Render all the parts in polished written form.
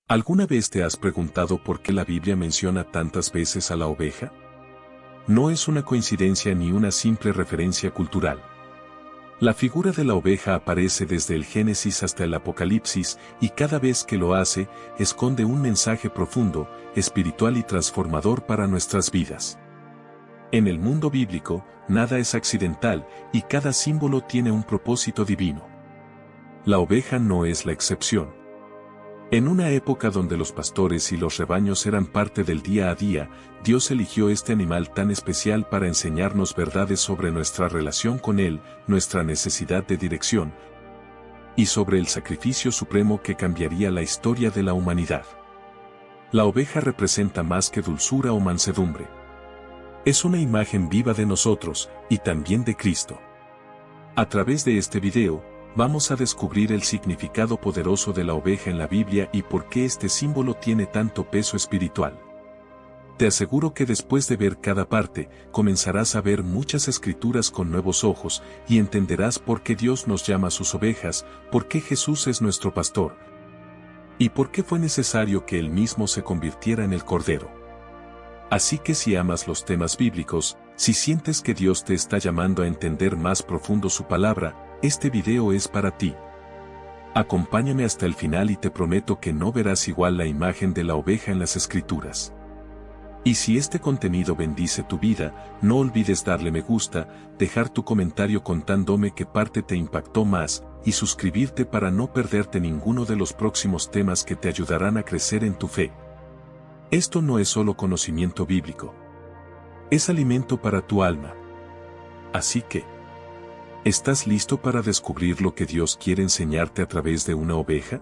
¿Alguna vez te has preguntado por qué la Biblia menciona tantas veces a la oveja? No es una coincidencia ni una simple referencia cultural. La figura de la oveja aparece desde el Génesis hasta el Apocalipsis y cada vez que lo hace, esconde un mensaje profundo, espiritual y transformador para nuestras vidas. En el mundo bíblico, nada es accidental y cada símbolo tiene un propósito divino. La oveja no es la excepción. En una época donde los pastores y los rebaños eran parte del día a día, Dios eligió este animal tan especial para enseñarnos verdades sobre nuestra relación con Él, nuestra necesidad de dirección, y sobre el sacrificio supremo que cambiaría la historia de la humanidad. La oveja representa más que dulzura o mansedumbre. Es una imagen viva de nosotros, y también de Cristo. A través de este video, vamos a descubrir el significado poderoso de la oveja en la Biblia y por qué este símbolo tiene tanto peso espiritual. Te aseguro que después de ver cada parte, comenzarás a ver muchas escrituras con nuevos ojos y entenderás por qué Dios nos llama sus ovejas, por qué Jesús es nuestro pastor y por qué fue necesario que Él mismo se convirtiera en el Cordero. Así que si amas los temas bíblicos, si sientes que Dios te está llamando a entender más profundo su palabra, este video es para ti. Acompáñame hasta el final y te prometo que no verás igual la imagen de la oveja en las Escrituras. Y si este contenido bendice tu vida, no olvides darle me gusta, dejar tu comentario contándome qué parte te impactó más, y suscribirte para no perderte ninguno de los próximos temas que te ayudarán a crecer en tu fe. Esto no es solo conocimiento bíblico. Es alimento para tu alma. Así que, ¿estás listo para descubrir lo que Dios quiere enseñarte a través de una oveja?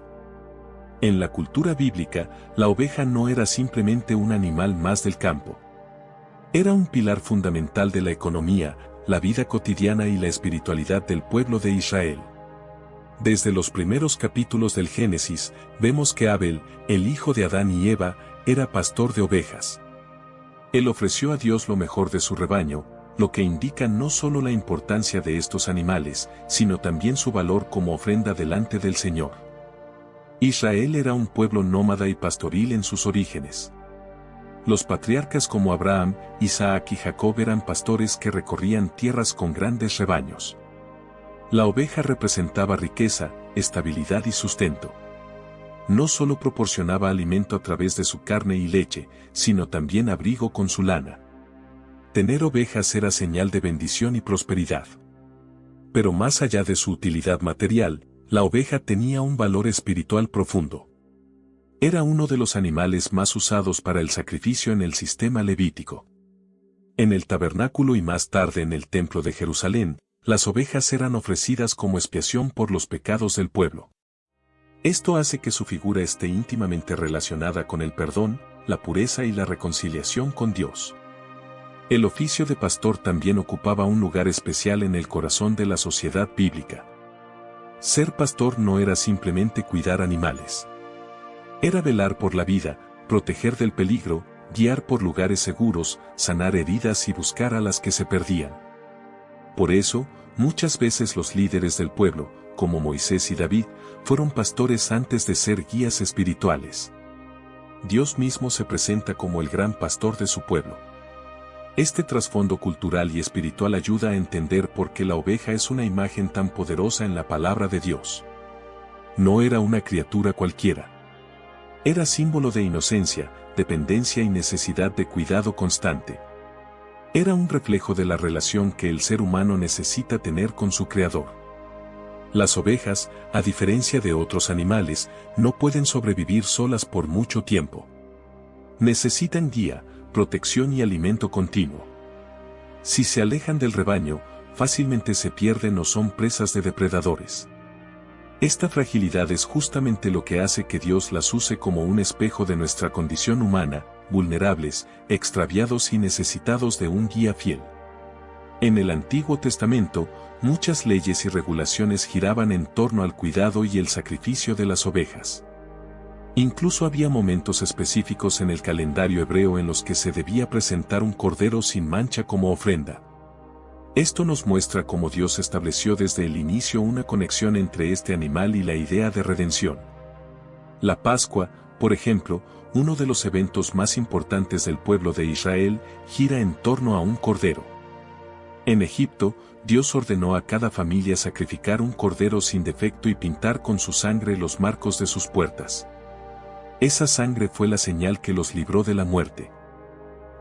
En la cultura bíblica, la oveja no era simplemente un animal más del campo. Era un pilar fundamental de la economía, la vida cotidiana y la espiritualidad del pueblo de Israel. Desde los primeros capítulos del Génesis, vemos que Abel, el hijo de Adán y Eva, era pastor de ovejas. Él ofreció a Dios lo mejor de su rebaño, lo que indica no solo la importancia de estos animales, sino también su valor como ofrenda delante del Señor. Israel era un pueblo nómada y pastoril en sus orígenes. Los patriarcas como Abraham, Isaac y Jacob eran pastores que recorrían tierras con grandes rebaños. La oveja representaba riqueza, estabilidad y sustento. No solo proporcionaba alimento a través de su carne y leche, sino también abrigo con su lana. Tener ovejas era señal de bendición y prosperidad. Pero más allá de su utilidad material, la oveja tenía un valor espiritual profundo. Era uno de los animales más usados para el sacrificio en el sistema levítico. En el tabernáculo y más tarde en el templo de Jerusalén, las ovejas eran ofrecidas como expiación por los pecados del pueblo. Esto hace que su figura esté íntimamente relacionada con el perdón, la pureza y la reconciliación con Dios. El oficio de pastor también ocupaba un lugar especial en el corazón de la sociedad bíblica. Ser pastor no era simplemente cuidar animales. Era velar por la vida, proteger del peligro, guiar por lugares seguros, sanar heridas y buscar a las que se perdían. Por eso, muchas veces los líderes del pueblo, como Moisés y David, fueron pastores antes de ser guías espirituales. Dios mismo se presenta como el gran pastor de su pueblo. Este trasfondo cultural y espiritual ayuda a entender por qué la oveja es una imagen tan poderosa en la palabra de Dios. No era una criatura cualquiera. Era símbolo de inocencia, dependencia y necesidad de cuidado constante. Era un reflejo de la relación que el ser humano necesita tener con su Creador. Las ovejas, a diferencia de otros animales, no pueden sobrevivir solas por mucho tiempo. Necesitan guía, protección y alimento continuo. Si se alejan del rebaño, fácilmente se pierden o son presas de depredadores. Esta fragilidad es justamente lo que hace que Dios las use como un espejo de nuestra condición humana, vulnerables, extraviados y necesitados de un guía fiel. En el Antiguo Testamento, muchas leyes y regulaciones giraban en torno al cuidado y el sacrificio de las ovejas. Incluso había momentos específicos en el calendario hebreo en los que se debía presentar un cordero sin mancha como ofrenda. Esto nos muestra cómo Dios estableció desde el inicio una conexión entre este animal y la idea de redención. La Pascua, Por ejemplo, uno de los eventos más importantes del pueblo de Israel gira en torno a un cordero. En Egipto, Dios ordenó a cada familia sacrificar un cordero sin defecto y pintar con su sangre los marcos de sus puertas. Esa sangre fue la señal que los libró de la muerte.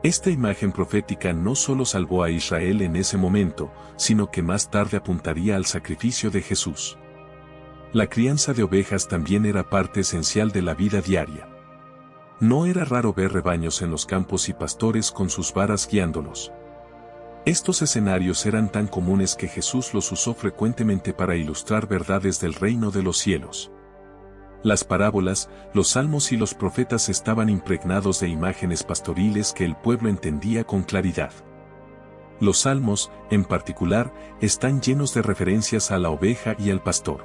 Esta imagen profética no solo salvó a Israel en ese momento, sino que más tarde apuntaría al sacrificio de Jesús. La crianza de ovejas también era parte esencial de la vida diaria. No era raro ver rebaños en los campos y pastores con sus varas guiándolos. Estos escenarios eran tan comunes que Jesús los usó frecuentemente para ilustrar verdades del reino de los cielos. Las parábolas, los salmos y los profetas estaban impregnados de imágenes pastoriles que el pueblo entendía con claridad. Los salmos, en particular, están llenos de referencias a la oveja y al pastor.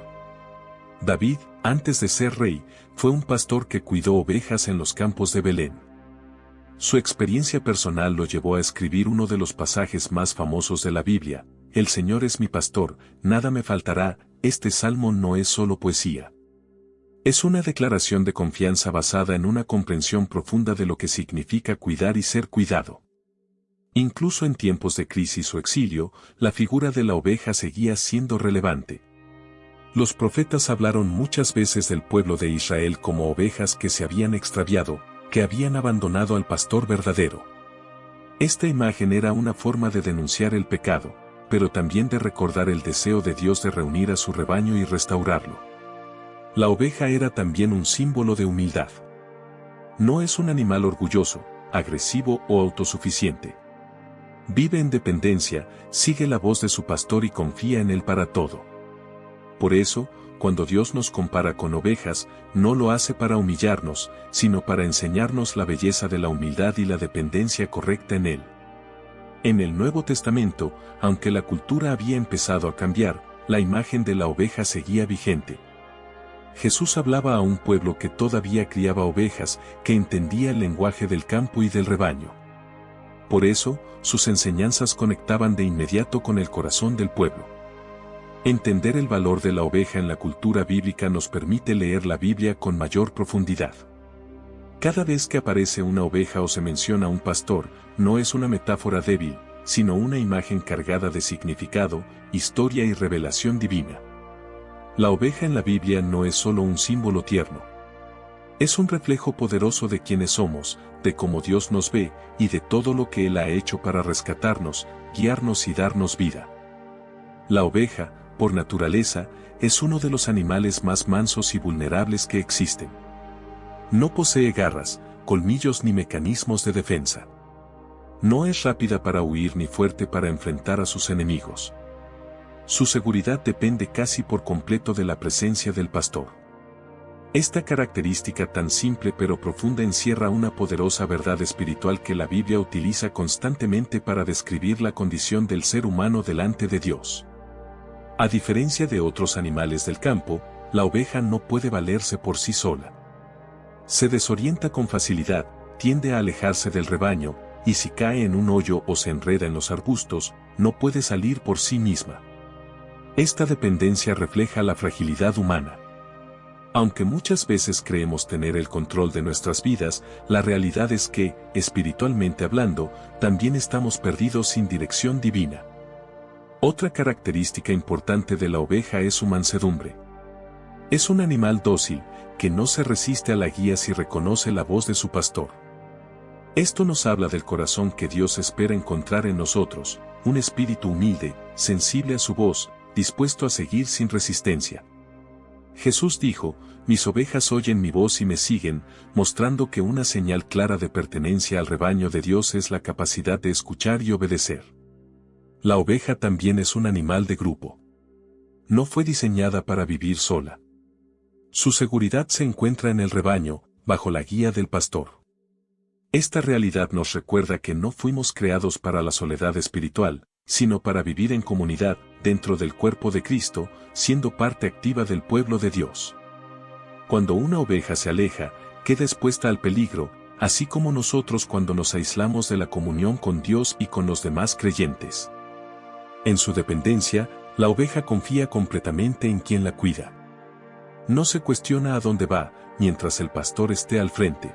David, antes de ser rey, fue un pastor que cuidó ovejas en los campos de Belén. Su experiencia personal lo llevó a escribir uno de los pasajes más famosos de la Biblia: "El Señor es mi pastor, nada me faltará". Este salmo no es solo poesía. Es una declaración de confianza basada en una comprensión profunda de lo que significa cuidar y ser cuidado. Incluso en tiempos de crisis o exilio, la figura de la oveja seguía siendo relevante. Los profetas hablaron muchas veces del pueblo de Israel como ovejas que se habían extraviado, que habían abandonado al pastor verdadero. Esta imagen era una forma de denunciar el pecado, pero también de recordar el deseo de Dios de reunir a su rebaño y restaurarlo. La oveja era también un símbolo de humildad. No es un animal orgulloso, agresivo o autosuficiente. Vive en dependencia, sigue la voz de su pastor y confía en él para todo. Por eso, cuando Dios nos compara con ovejas, no lo hace para humillarnos, sino para enseñarnos la belleza de la humildad y la dependencia correcta en él. En el Nuevo Testamento, aunque la cultura había empezado a cambiar, la imagen de la oveja seguía vigente. Jesús hablaba a un pueblo que todavía criaba ovejas, que entendía el lenguaje del campo y del rebaño. Por eso, sus enseñanzas conectaban de inmediato con el corazón del pueblo. Entender el valor de la oveja en la cultura bíblica nos permite leer la Biblia con mayor profundidad. Cada vez que aparece una oveja o se menciona un pastor, no es una metáfora débil, sino una imagen cargada de significado, historia y revelación divina. La oveja en la Biblia no es solo un símbolo tierno. Es un reflejo poderoso de quienes somos, de cómo Dios nos ve, y de todo lo que Él ha hecho para rescatarnos, guiarnos y darnos vida. La oveja, por naturaleza, es uno de los animales más mansos y vulnerables que existen. No posee garras, colmillos ni mecanismos de defensa. No es rápida para huir ni fuerte para enfrentar a sus enemigos. Su seguridad depende casi por completo de la presencia del pastor. Esta característica tan simple pero profunda encierra una poderosa verdad espiritual que la Biblia utiliza constantemente para describir la condición del ser humano delante de Dios. A diferencia de otros animales del campo, la oveja no puede valerse por sí sola. Se desorienta con facilidad, tiende a alejarse del rebaño, y si cae en un hoyo o se enreda en los arbustos, no puede salir por sí misma. Esta dependencia refleja la fragilidad humana. Aunque muchas veces creemos tener el control de nuestras vidas, la realidad es que, espiritualmente hablando, también estamos perdidos sin dirección divina. Otra característica importante de la oveja es su mansedumbre. Es un animal dócil, que no se resiste a la guía si reconoce la voz de su pastor. Esto nos habla del corazón que Dios espera encontrar en nosotros, un espíritu humilde, sensible a su voz, dispuesto a seguir sin resistencia. Jesús dijo: "Mis ovejas oyen mi voz y me siguen", mostrando que una señal clara de pertenencia al rebaño de Dios es la capacidad de escuchar y obedecer. La oveja también es un animal de grupo. No fue diseñada para vivir sola. Su seguridad se encuentra en el rebaño, bajo la guía del pastor. Esta realidad nos recuerda que no fuimos creados para la soledad espiritual, sino para vivir en comunidad, dentro del cuerpo de Cristo, siendo parte activa del pueblo de Dios. Cuando una oveja se aleja, queda expuesta al peligro, así como nosotros cuando nos aislamos de la comunión con Dios y con los demás creyentes. En su dependencia, la oveja confía completamente en quien la cuida. No se cuestiona a dónde va, mientras el pastor esté al frente.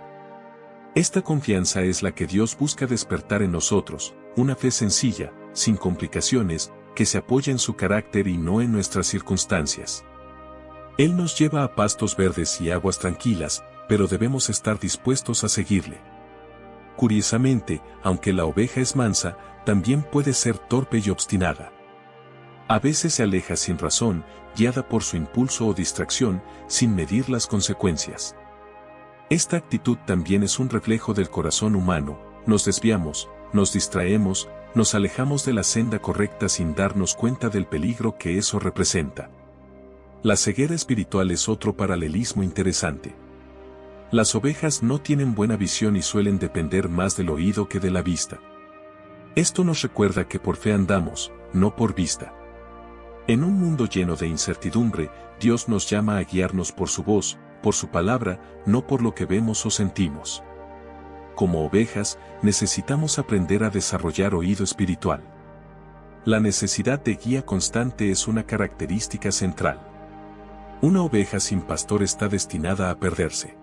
Esta confianza es la que Dios busca despertar en nosotros, una fe sencilla, sin complicaciones, que se apoya en su carácter y no en nuestras circunstancias. Él nos lleva a pastos verdes y aguas tranquilas, pero debemos estar dispuestos a seguirle. Curiosamente, aunque la oveja es mansa, también puede ser torpe y obstinada. A veces se aleja sin razón, guiada por su impulso o distracción, sin medir las consecuencias. Esta actitud también es un reflejo del corazón humano, nos desviamos, nos distraemos, nos alejamos de la senda correcta sin darnos cuenta del peligro que eso representa. La ceguera espiritual es otro paralelismo interesante. Las ovejas no tienen buena visión y suelen depender más del oído que de la vista. Esto nos recuerda que por fe andamos, no por vista. En un mundo lleno de incertidumbre, Dios nos llama a guiarnos por su voz, por su palabra, no por lo que vemos o sentimos. Como ovejas, necesitamos aprender a desarrollar oído espiritual. La necesidad de guía constante es una característica central. Una oveja sin pastor está destinada a perderse.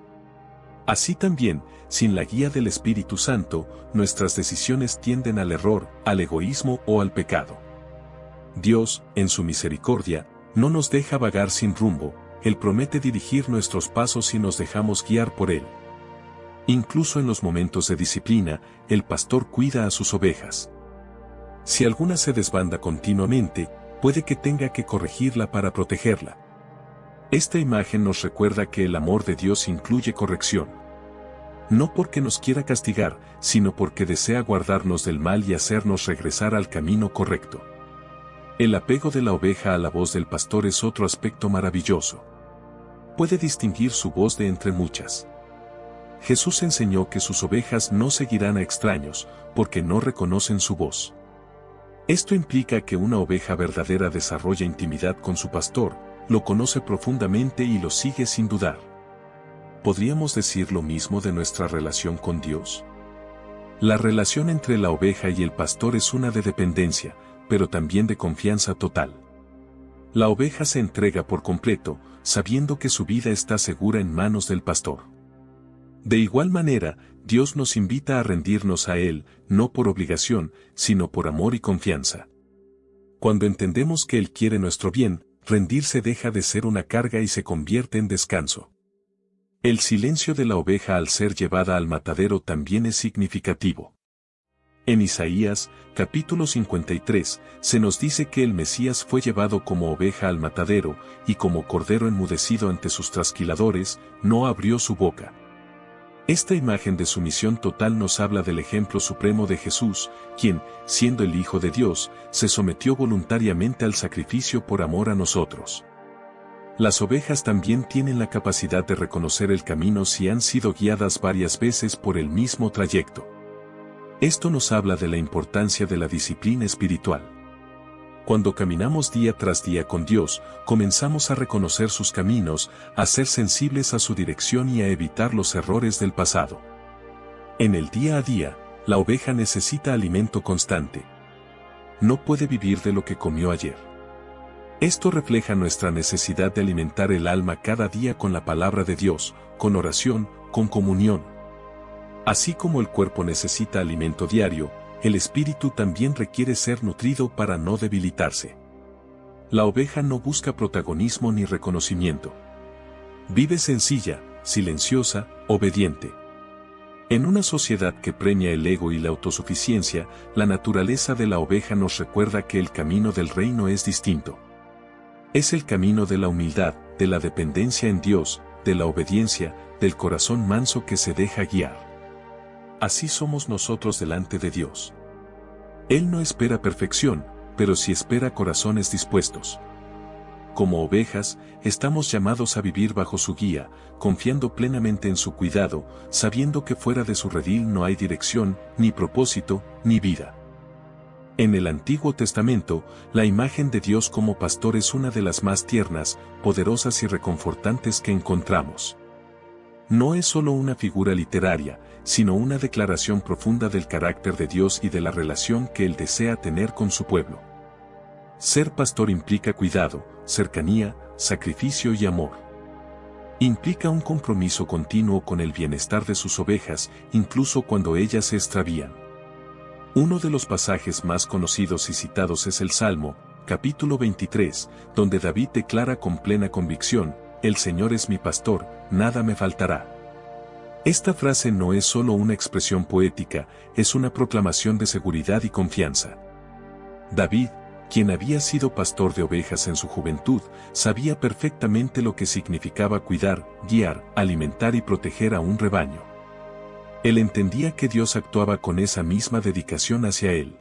Así también, sin la guía del Espíritu Santo, nuestras decisiones tienden al error, al egoísmo o al pecado. Dios, en su misericordia, no nos deja vagar sin rumbo, Él promete dirigir nuestros pasos si nos dejamos guiar por Él. Incluso en los momentos de disciplina, el pastor cuida a sus ovejas. Si alguna se desbanda continuamente, puede que tenga que corregirla para protegerla. Esta imagen nos recuerda que el amor de Dios incluye corrección. No porque nos quiera castigar, sino porque desea guardarnos del mal y hacernos regresar al camino correcto. El apego de la oveja a la voz del pastor es otro aspecto maravilloso. Puede distinguir su voz de entre muchas. Jesús enseñó que sus ovejas no seguirán a extraños, porque no reconocen su voz. Esto implica que una oveja verdadera desarrolla intimidad con su pastor, lo conoce profundamente y lo sigue sin dudar. ¿Podríamos decir lo mismo de nuestra relación con Dios? La relación entre la oveja y el pastor es una de dependencia, pero también de confianza total. La oveja se entrega por completo, sabiendo que su vida está segura en manos del pastor. De igual manera, Dios nos invita a rendirnos a Él, no por obligación, sino por amor y confianza. Cuando entendemos que Él quiere nuestro bien, rendirse deja de ser una carga y se convierte en descanso. El silencio de la oveja al ser llevada al matadero también es significativo. En Isaías, capítulo 53, se nos dice que el Mesías fue llevado como oveja al matadero, y como cordero enmudecido ante sus trasquiladores, no abrió su boca. Esta imagen de sumisión total nos habla del ejemplo supremo de Jesús, quien, siendo el Hijo de Dios, se sometió voluntariamente al sacrificio por amor a nosotros. Las ovejas también tienen la capacidad de reconocer el camino si han sido guiadas varias veces por el mismo trayecto. Esto nos habla de la importancia de la disciplina espiritual. Cuando caminamos día tras día con Dios, comenzamos a reconocer sus caminos, a ser sensibles a su dirección y a evitar los errores del pasado. En el día a día, la oveja necesita alimento constante. No puede vivir de lo que comió ayer. Esto refleja nuestra necesidad de alimentar el alma cada día con la palabra de Dios, con oración, con comunión. Así como el cuerpo necesita alimento diario, el espíritu también requiere ser nutrido para no debilitarse. La oveja no busca protagonismo ni reconocimiento. Vive sencilla, silenciosa, obediente. En una sociedad que premia el ego y la autosuficiencia, la naturaleza de la oveja nos recuerda que el camino del reino es distinto. Es el camino de la humildad, de la dependencia en Dios, de la obediencia, del corazón manso que se deja guiar. Así somos nosotros delante de Dios. Él no espera perfección, pero sí espera corazones dispuestos. Como ovejas, estamos llamados a vivir bajo su guía, confiando plenamente en su cuidado, sabiendo que fuera de su redil no hay dirección, ni propósito, ni vida. En el Antiguo Testamento, la imagen de Dios como pastor es una de las más tiernas, poderosas y reconfortantes que encontramos. No es solo una figura literaria, sino una declaración profunda del carácter de Dios y de la relación que Él desea tener con su pueblo. Ser pastor implica cuidado, cercanía, sacrificio y amor. Implica un compromiso continuo con el bienestar de sus ovejas, incluso cuando ellas se extravían. Uno de los pasajes más conocidos y citados es el Salmo, capítulo 23, donde David declara con plena convicción: «El Señor es mi pastor, nada me faltará». Esta frase no es solo una expresión poética, es una proclamación de seguridad y confianza. David, quien había sido pastor de ovejas en su juventud, sabía perfectamente lo que significaba cuidar, guiar, alimentar y proteger a un rebaño. Él entendía que Dios actuaba con esa misma dedicación hacia él.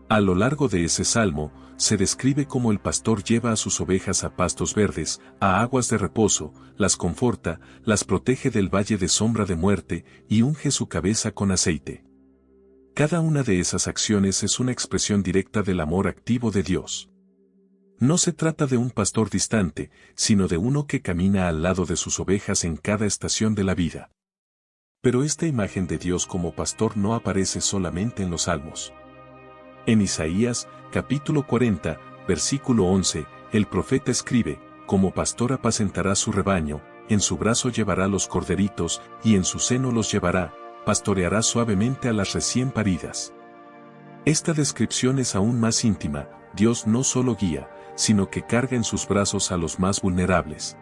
A lo largo de ese salmo, se describe cómo el pastor lleva a sus ovejas a pastos verdes, a aguas de reposo, las conforta, las protege del valle de sombra de muerte, y unge su cabeza con aceite. Cada una de esas acciones es una expresión directa del amor activo de Dios. No se trata de un pastor distante, sino de uno que camina al lado de sus ovejas en cada estación de la vida. Pero esta imagen de Dios como pastor no aparece solamente en los salmos. En Isaías, capítulo 40, versículo 11, el profeta escribe: «Como pastor apacentará su rebaño, en su brazo llevará los corderitos, y en su seno los llevará, pastoreará suavemente a las recién paridas». Esta descripción es aún más íntima. Dios no solo guía, sino que carga en sus brazos a los más vulnerables.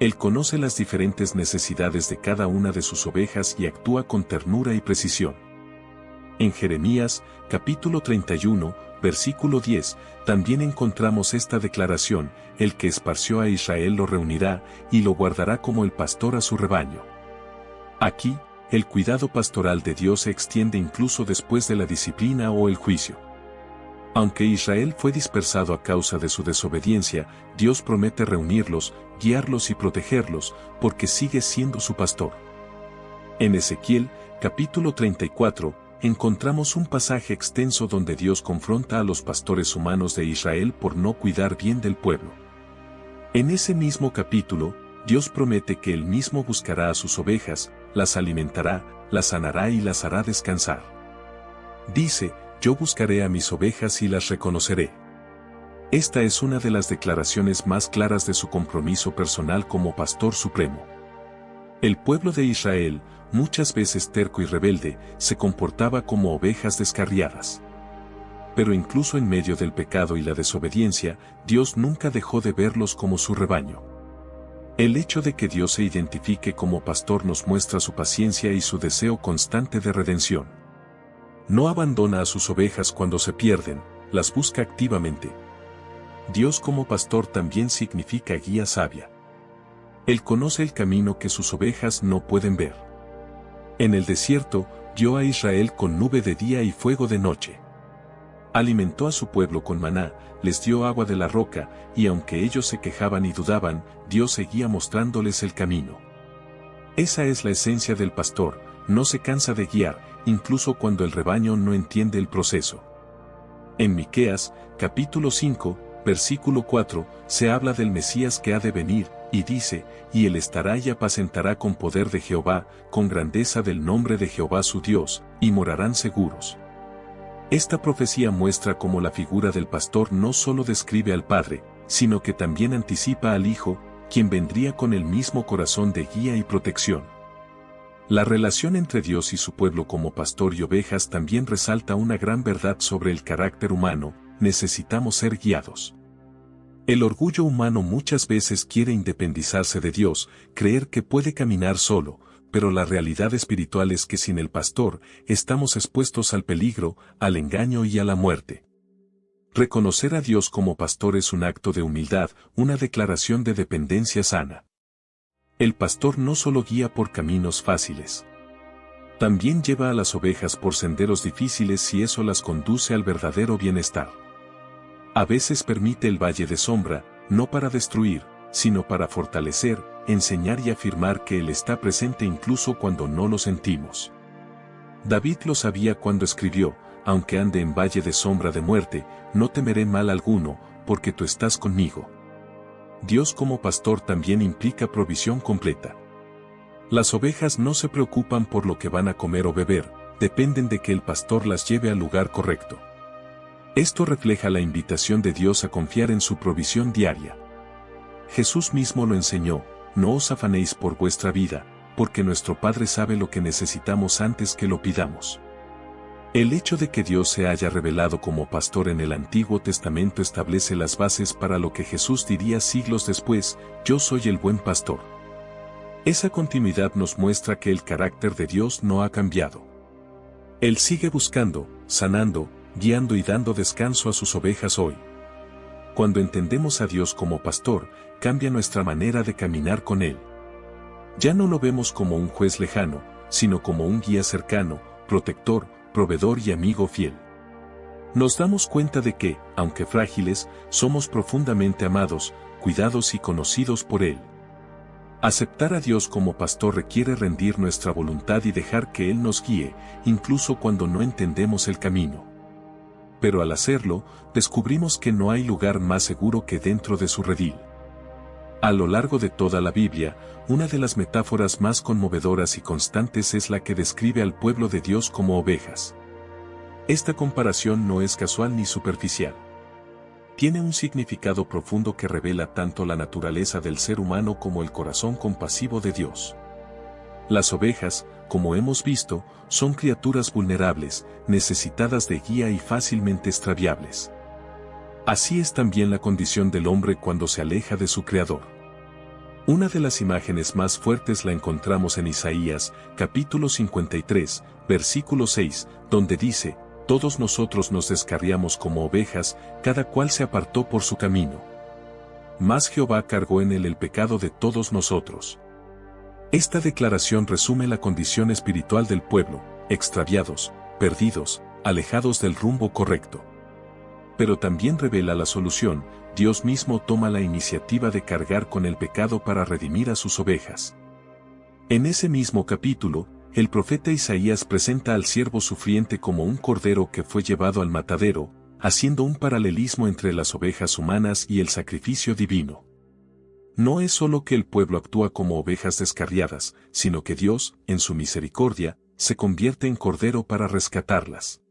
Él conoce las diferentes necesidades de cada una de sus ovejas y actúa con ternura y precisión. En Jeremías, capítulo 31, versículo 10, también encontramos esta declaración: «El que esparció a Israel lo reunirá, y lo guardará como el pastor a su rebaño». Aquí, el cuidado pastoral de Dios se extiende incluso después de la disciplina o el juicio. Aunque Israel fue dispersado a causa de su desobediencia, Dios promete reunirlos, guiarlos y protegerlos, porque sigue siendo su pastor. En Ezequiel, capítulo 34, encontramos un pasaje extenso donde Dios confronta a los pastores humanos de Israel por no cuidar bien del pueblo. En ese mismo capítulo, Dios promete que Él mismo buscará a sus ovejas, las alimentará, las sanará y las hará descansar. Dice: «Yo buscaré a mis ovejas y las reconoceré». Esta es una de las declaraciones más claras de su compromiso personal como pastor supremo. El pueblo de Israel, muchas veces terco y rebelde, se comportaba como ovejas descarriadas. Pero incluso en medio del pecado y la desobediencia, Dios nunca dejó de verlos como su rebaño. El hecho de que Dios se identifique como pastor nos muestra su paciencia y su deseo constante de redención. No abandona a sus ovejas cuando se pierden, las busca activamente. Dios como pastor también significa guía sabia. Él conoce el camino que sus ovejas no pueden ver. En el desierto, guió a Israel con nube de día y fuego de noche. Alimentó a su pueblo con maná, les dio agua de la roca, y aunque ellos se quejaban y dudaban, Dios seguía mostrándoles el camino. Esa es la esencia del pastor: no se cansa de guiar, incluso cuando el rebaño no entiende el proceso. En Miqueas, capítulo 5, versículo 4, se habla del Mesías que ha de venir, y dice: «Y él estará y apacentará con poder de Jehová, con grandeza del nombre de Jehová su Dios, y morarán seguros». Esta profecía muestra cómo la figura del pastor no solo describe al Padre, sino que también anticipa al Hijo, quien vendría con el mismo corazón de guía y protección. La relación entre Dios y su pueblo como pastor y ovejas también resalta una gran verdad sobre el carácter humano: necesitamos ser guiados. El orgullo humano muchas veces quiere independizarse de Dios, creer que puede caminar solo, pero la realidad espiritual es que sin el pastor, estamos expuestos al peligro, al engaño y a la muerte. Reconocer a Dios como pastor es un acto de humildad, una declaración de dependencia sana. El pastor no solo guía por caminos fáciles. También lleva a las ovejas por senderos difíciles si eso las conduce al verdadero bienestar. A veces permite el valle de sombra, no para destruir, sino para fortalecer, enseñar y afirmar que Él está presente incluso cuando no lo sentimos. David lo sabía cuando escribió: «Aunque ande en valle de sombra de muerte, no temeré mal alguno, porque tú estás conmigo». Dios como pastor también implica provisión completa. Las ovejas no se preocupan por lo que van a comer o beber, dependen de que el pastor las lleve al lugar correcto. Esto refleja la invitación de Dios a confiar en su provisión diaria. Jesús mismo lo enseñó: no os afanéis por vuestra vida, porque nuestro Padre sabe lo que necesitamos antes que lo pidamos. El hecho de que Dios se haya revelado como pastor en el Antiguo Testamento establece las bases para lo que Jesús diría siglos después: yo soy el buen pastor. Esa continuidad nos muestra que el carácter de Dios no ha cambiado. Él sigue buscando, sanando, guiando y dando descanso a sus ovejas hoy. Cuando entendemos a Dios como pastor, cambia nuestra manera de caminar con Él. Ya no lo vemos como un juez lejano, sino como un guía cercano, protector, proveedor y amigo fiel. Nos damos cuenta de que, aunque frágiles, somos profundamente amados, cuidados y conocidos por Él. Aceptar a Dios como pastor requiere rendir nuestra voluntad y dejar que Él nos guíe, incluso cuando no entendemos el camino. Pero al hacerlo, descubrimos que no hay lugar más seguro que dentro de su redil. A lo largo de toda la Biblia, una de las metáforas más conmovedoras y constantes es la que describe al pueblo de Dios como ovejas. Esta comparación no es casual ni superficial. Tiene un significado profundo que revela tanto la naturaleza del ser humano como el corazón compasivo de Dios. Las ovejas, como hemos visto, son criaturas vulnerables, necesitadas de guía y fácilmente extraviables. Así es también la condición del hombre cuando se aleja de su Creador. Una de las imágenes más fuertes la encontramos en Isaías, capítulo 53, versículo 6, donde dice: todos nosotros nos descarriamos como ovejas, cada cual se apartó por su camino. Mas Jehová cargó en él el pecado de todos nosotros. Esta declaración resume la condición espiritual del pueblo: extraviados, perdidos, alejados del rumbo correcto. Pero también revela la solución: Dios mismo toma la iniciativa de cargar con el pecado para redimir a sus ovejas. En ese mismo capítulo, el profeta Isaías presenta al siervo sufriente como un cordero que fue llevado al matadero, haciendo un paralelismo entre las ovejas humanas y el sacrificio divino. No es solo que el pueblo actúa como ovejas descarriadas, sino que Dios, en su misericordia, se convierte en cordero para rescatarlas.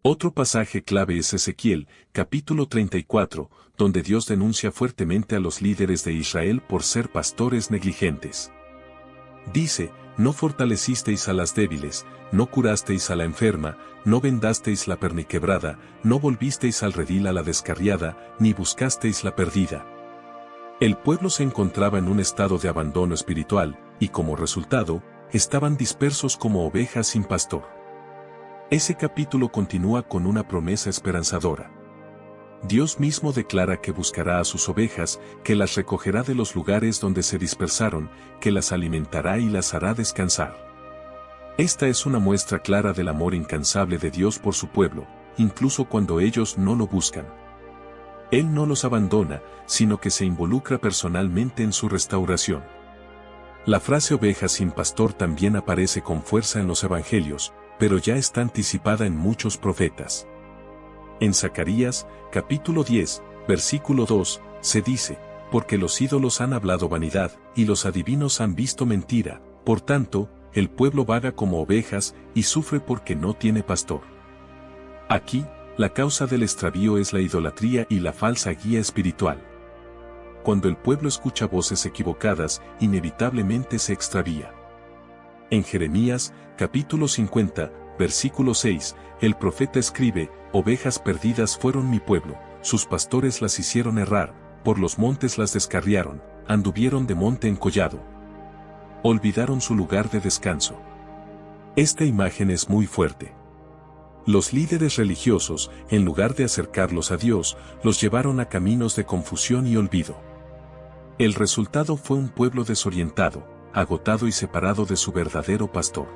Otro pasaje clave es Ezequiel, capítulo 34, donde Dios denuncia fuertemente a los líderes de Israel por ser pastores negligentes. Dice: no fortalecisteis a las débiles, no curasteis a la enferma, no vendasteis la perniquebrada, no volvisteis al redil a la descarriada, ni buscasteis la perdida. El pueblo se encontraba en un estado de abandono espiritual, y como resultado, estaban dispersos como ovejas sin pastor. Ese capítulo continúa con una promesa esperanzadora. Dios mismo declara que buscará a sus ovejas, que las recogerá de los lugares donde se dispersaron, que las alimentará y las hará descansar. Esta es una muestra clara del amor incansable de Dios por su pueblo, incluso cuando ellos no lo buscan. Él no los abandona, sino que se involucra personalmente en su restauración. La frase oveja sin pastor también aparece con fuerza en los evangelios, pero ya está anticipada en muchos profetas. En Zacarías, capítulo 10, versículo 2, se dice: porque los ídolos han hablado vanidad, y los adivinos han visto mentira, por tanto, el pueblo vaga como ovejas, y sufre porque no tiene pastor. Aquí, la causa del extravío es la idolatría y la falsa guía espiritual. Cuando el pueblo escucha voces equivocadas, inevitablemente se extravía. En Jeremías, capítulo 50, versículo 6, el profeta escribe: ovejas perdidas fueron mi pueblo, sus pastores las hicieron errar, por los montes las descarriaron, anduvieron de monte en collado. Olvidaron su lugar de descanso. Esta imagen es muy fuerte. Los líderes religiosos, en lugar de acercarlos a Dios, los llevaron a caminos de confusión y olvido. El resultado fue un pueblo desorientado, agotado y separado de su verdadero pastor.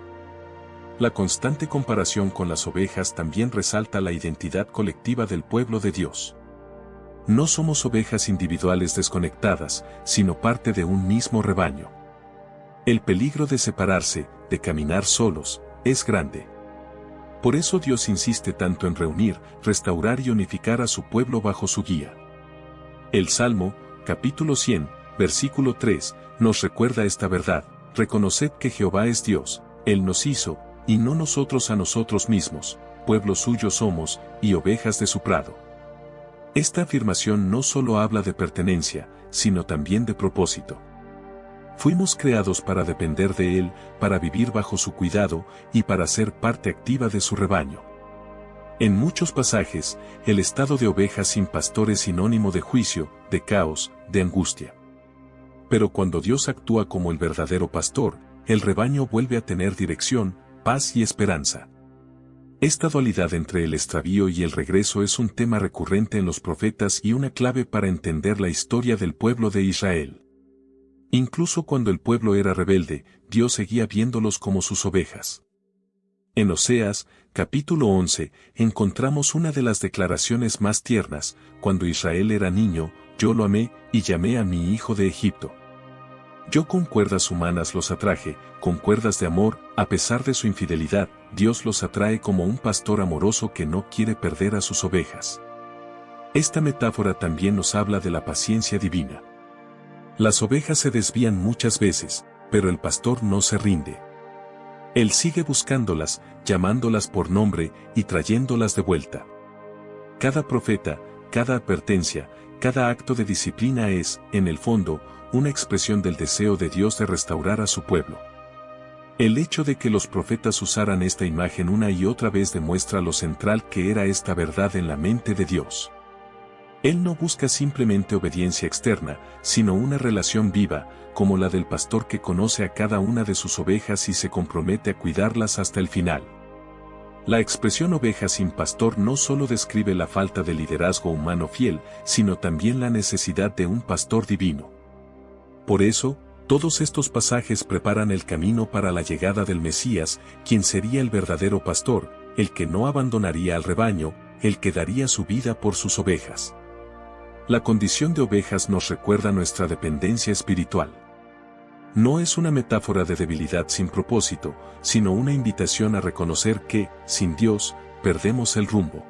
La constante comparación con las ovejas también resalta la identidad colectiva del pueblo de Dios. No somos ovejas individuales desconectadas, sino parte de un mismo rebaño. El peligro de separarse, de caminar solos, es grande. Por eso Dios insiste tanto en reunir, restaurar y unificar a su pueblo bajo su guía. El Salmo, capítulo 100, versículo 3, nos recuerda esta verdad: reconoced que Jehová es Dios, Él nos hizo, y no nosotros a nosotros mismos, pueblo suyo somos, y ovejas de su prado. Esta afirmación no solo habla de pertenencia, sino también de propósito. Fuimos creados para depender de Él, para vivir bajo su cuidado y para ser parte activa de su rebaño. En muchos pasajes, el estado de oveja sin pastor es sinónimo de juicio, de caos, de angustia. Pero cuando Dios actúa como el verdadero pastor, el rebaño vuelve a tener dirección, paz y esperanza. Esta dualidad entre el extravío y el regreso es un tema recurrente en los profetas y una clave para entender la historia del pueblo de Israel. Incluso cuando el pueblo era rebelde, Dios seguía viéndolos como sus ovejas. En Oseas, capítulo 11, encontramos una de las declaraciones más tiernas: cuando Israel era niño, yo lo amé y llamé a mi hijo de Egipto. Yo con cuerdas humanas los atraje, con cuerdas de amor, a pesar de su infidelidad, Dios los atrae como un pastor amoroso que no quiere perder a sus ovejas. Esta metáfora también nos habla de la paciencia divina. Las ovejas se desvían muchas veces, pero el pastor no se rinde. Él sigue buscándolas, llamándolas por nombre y trayéndolas de vuelta. Cada profeta, cada advertencia, cada acto de disciplina es, en el fondo, una expresión del deseo de Dios de restaurar a su pueblo. El hecho de que los profetas usaran esta imagen una y otra vez demuestra lo central que era esta verdad en la mente de Dios. Él no busca simplemente obediencia externa, sino una relación viva, como la del pastor que conoce a cada una de sus ovejas y se compromete a cuidarlas hasta el final. La expresión oveja sin pastor no solo describe la falta de liderazgo humano fiel, sino también la necesidad de un pastor divino. Por eso, todos estos pasajes preparan el camino para la llegada del Mesías, quien sería el verdadero pastor, el que no abandonaría al rebaño, el que daría su vida por sus ovejas. La condición de ovejas nos recuerda nuestra dependencia espiritual. No es una metáfora de debilidad sin propósito, sino una invitación a reconocer que, sin Dios, perdemos el rumbo.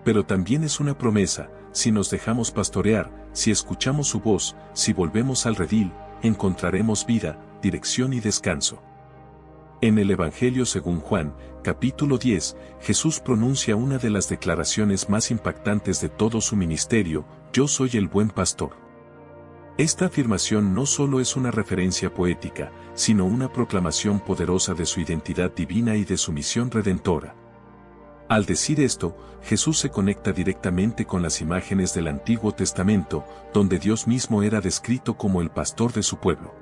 Pero también es una promesa: si nos dejamos pastorear, si escuchamos su voz, si volvemos al redil, encontraremos vida, dirección y descanso. En el Evangelio según Juan, capítulo 10, Jesús pronuncia una de las declaraciones más impactantes de todo su ministerio: yo soy el buen pastor. Esta afirmación no solo es una referencia poética, sino una proclamación poderosa de su identidad divina y de su misión redentora. Al decir esto, Jesús se conecta directamente con las imágenes del Antiguo Testamento, donde Dios mismo era descrito como el pastor de su pueblo.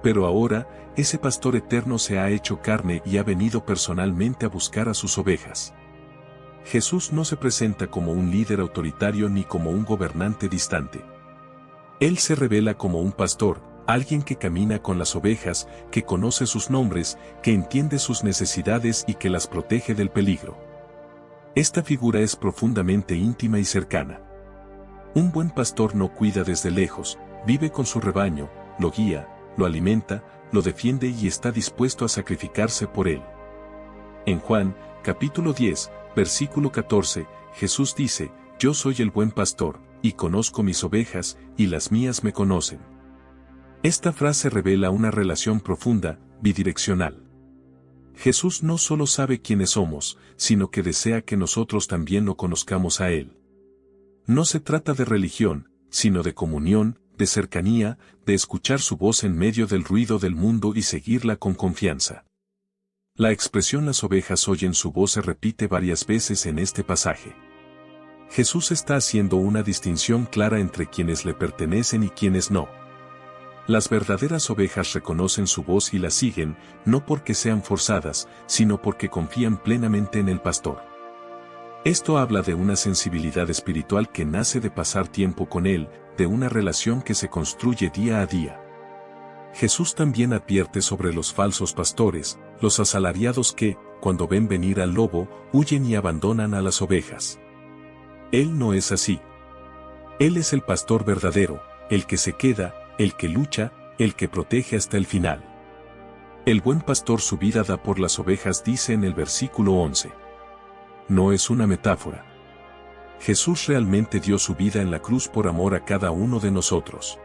Pero ahora, ese pastor eterno se ha hecho carne y ha venido personalmente a buscar a sus ovejas. Jesús no se presenta como un líder autoritario ni como un gobernante distante. Él se revela como un pastor, alguien que camina con las ovejas, que conoce sus nombres, que entiende sus necesidades y que las protege del peligro. Esta figura es profundamente íntima y cercana. Un buen pastor no cuida desde lejos, vive con su rebaño, lo guía, lo alimenta, lo defiende y está dispuesto a sacrificarse por él. En Juan, capítulo 10, versículo 14, Jesús dice: yo soy el buen pastor, y conozco mis ovejas, y las mías me conocen. Esta frase revela una relación profunda, bidireccional. Jesús no solo sabe quiénes somos, sino que desea que nosotros también lo conozcamos a Él. No se trata de religión, sino de comunión, de cercanía, de escuchar su voz en medio del ruido del mundo y seguirla con confianza. La expresión las ovejas oyen su voz se repite varias veces en este pasaje. Jesús está haciendo una distinción clara entre quienes le pertenecen y quienes no. Las verdaderas ovejas reconocen su voz y la siguen, no porque sean forzadas, sino porque confían plenamente en el pastor. Esto habla de una sensibilidad espiritual que nace de pasar tiempo con Él, de una relación que se construye día a día. Jesús también advierte sobre los falsos pastores, los asalariados que, cuando ven venir al lobo, huyen y abandonan a las ovejas. Él no es así. Él es el pastor verdadero, el que se queda, el que lucha, el que protege hasta el final. El buen pastor su vida da por las ovejas, dice en el versículo 11. No es una metáfora. Jesús realmente dio su vida en la cruz por amor a cada uno de nosotros.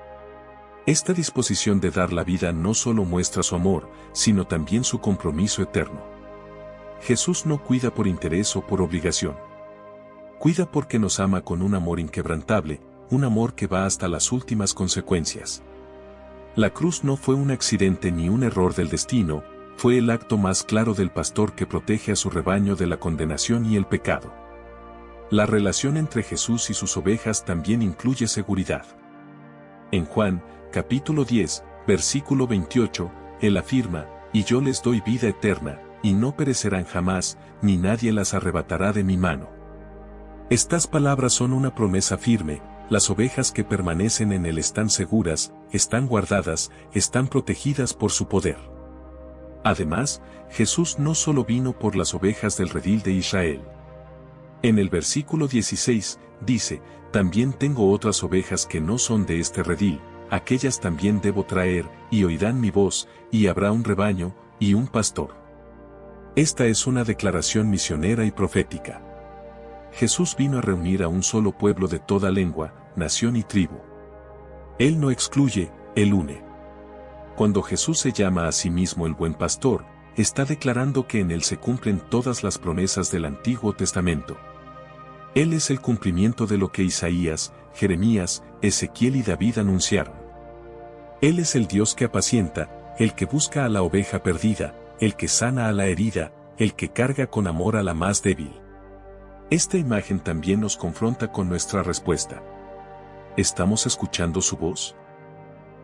Esta disposición de dar la vida no solo muestra su amor, sino también su compromiso eterno. Jesús no cuida por interés o por obligación. Cuida porque nos ama con un amor inquebrantable, un amor que va hasta las últimas consecuencias. La cruz no fue un accidente ni un error del destino, fue el acto más claro del pastor que protege a su rebaño de la condenación y el pecado. La relación entre Jesús y sus ovejas también incluye seguridad. En Juan, capítulo 10, versículo 28, Él afirma, «Y yo les doy vida eterna, y no perecerán jamás, ni nadie las arrebatará de mi mano». Estas palabras son una promesa firme. Las ovejas que permanecen en Él están seguras, están guardadas, están protegidas por su poder. Además, Jesús no solo vino por las ovejas del redil de Israel. En el versículo 16, dice, «También tengo otras ovejas que no son de este redil, aquellas también debo traer, y oirán mi voz, y habrá un rebaño, y un pastor». Esta es una declaración misionera y profética. Jesús vino a reunir a un solo pueblo de toda lengua, nación y tribu. Él no excluye, Él une. Cuando Jesús se llama a sí mismo el buen pastor, está declarando que en Él se cumplen todas las promesas del Antiguo Testamento. Él es el cumplimiento de lo que Isaías, Jeremías, Ezequiel y David anunciaron. Él es el Dios que apacienta, el que busca a la oveja perdida, el que sana a la herida, el que carga con amor a la más débil. Esta imagen también nos confronta con nuestra respuesta. ¿Estamos escuchando su voz?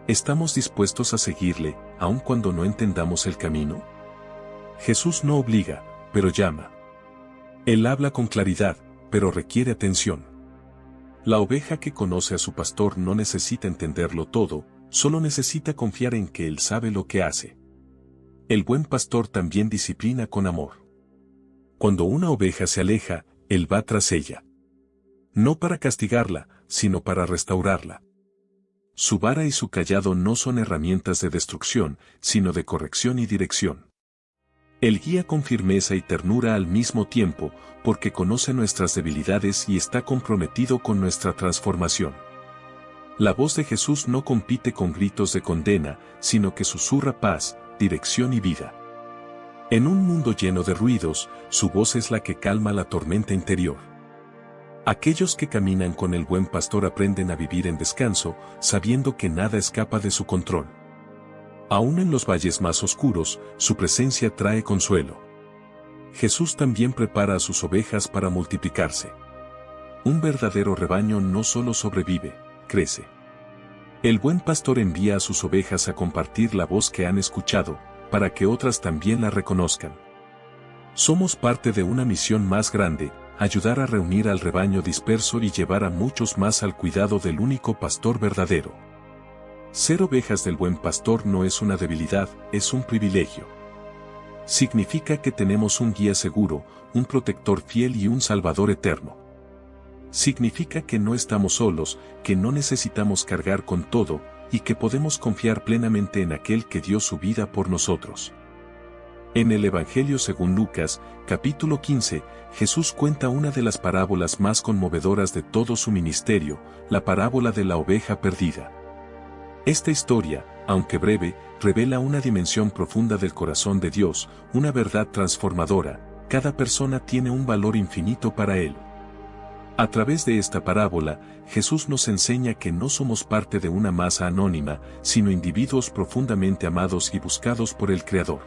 ¿Estamos dispuestos a seguirle, aun cuando no entendamos el camino? Jesús no obliga, pero llama. Él habla con claridad, pero requiere atención. La oveja que conoce a su pastor no necesita entenderlo todo, solo necesita confiar en que Él sabe lo que hace. El buen pastor también disciplina con amor. Cuando una oveja se aleja, Él va tras ella. No para castigarla, sino para restaurarla. Su vara y su cayado no son herramientas de destrucción, sino de corrección y dirección. Él guía con firmeza y ternura al mismo tiempo, porque conoce nuestras debilidades y está comprometido con nuestra transformación. La voz de Jesús no compite con gritos de condena, sino que susurra paz, dirección y vida. En un mundo lleno de ruidos, su voz es la que calma la tormenta interior. Aquellos que caminan con el buen pastor aprenden a vivir en descanso, sabiendo que nada escapa de su control. Aún en los valles más oscuros, su presencia trae consuelo. Jesús también prepara a sus ovejas para multiplicarse. Un verdadero rebaño no solo sobrevive, crece. El buen pastor envía a sus ovejas a compartir la voz que han escuchado, para que otras también la reconozcan. Somos parte de una misión más grande, ayudar a reunir al rebaño disperso y llevar a muchos más al cuidado del único pastor verdadero. Ser ovejas del buen pastor no es una debilidad, es un privilegio. Significa que tenemos un guía seguro, un protector fiel y un salvador eterno. Significa que no estamos solos, que no necesitamos cargar con todo, y que podemos confiar plenamente en aquel que dio su vida por nosotros. En el Evangelio según Lucas, capítulo 15, Jesús cuenta una de las parábolas más conmovedoras de todo su ministerio, la parábola de la oveja perdida. Esta historia, aunque breve, revela una dimensión profunda del corazón de Dios, una verdad transformadora. Cada persona tiene un valor infinito para Él. A través de esta parábola, Jesús nos enseña que no somos parte de una masa anónima, sino individuos profundamente amados y buscados por el Creador.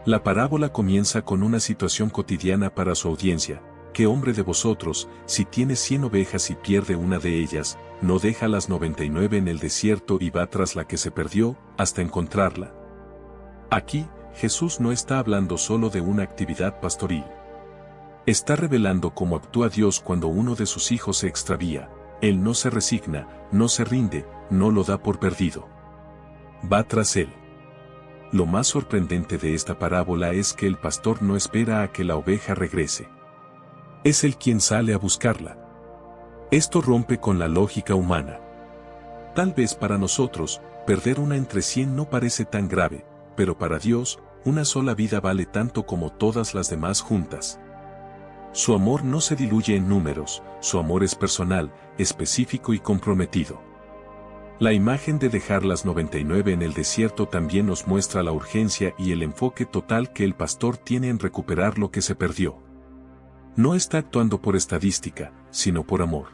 La parábola comienza con una situación cotidiana para su audiencia. ¿Qué hombre de vosotros, si tiene 100 ovejas y pierde una de ellas, no deja las 99 en el desierto y va tras la que se perdió, hasta encontrarla? Aquí, Jesús no está hablando solo de una actividad pastoril. Está revelando cómo actúa Dios cuando uno de sus hijos se extravía. Él no se resigna, no se rinde, no lo da por perdido. Va tras él. Lo más sorprendente de esta parábola es que el pastor no espera a que la oveja regrese. Es él quien sale a buscarla. Esto rompe con la lógica humana. Tal vez para nosotros, perder una entre 100 no parece tan grave, pero para Dios, una sola vida vale tanto como todas las demás juntas. Su amor no se diluye en números, su amor es personal, específico y comprometido. La imagen de dejar las 99 en el desierto también nos muestra la urgencia y el enfoque total que el pastor tiene en recuperar lo que se perdió. No está actuando por estadística, sino por amor.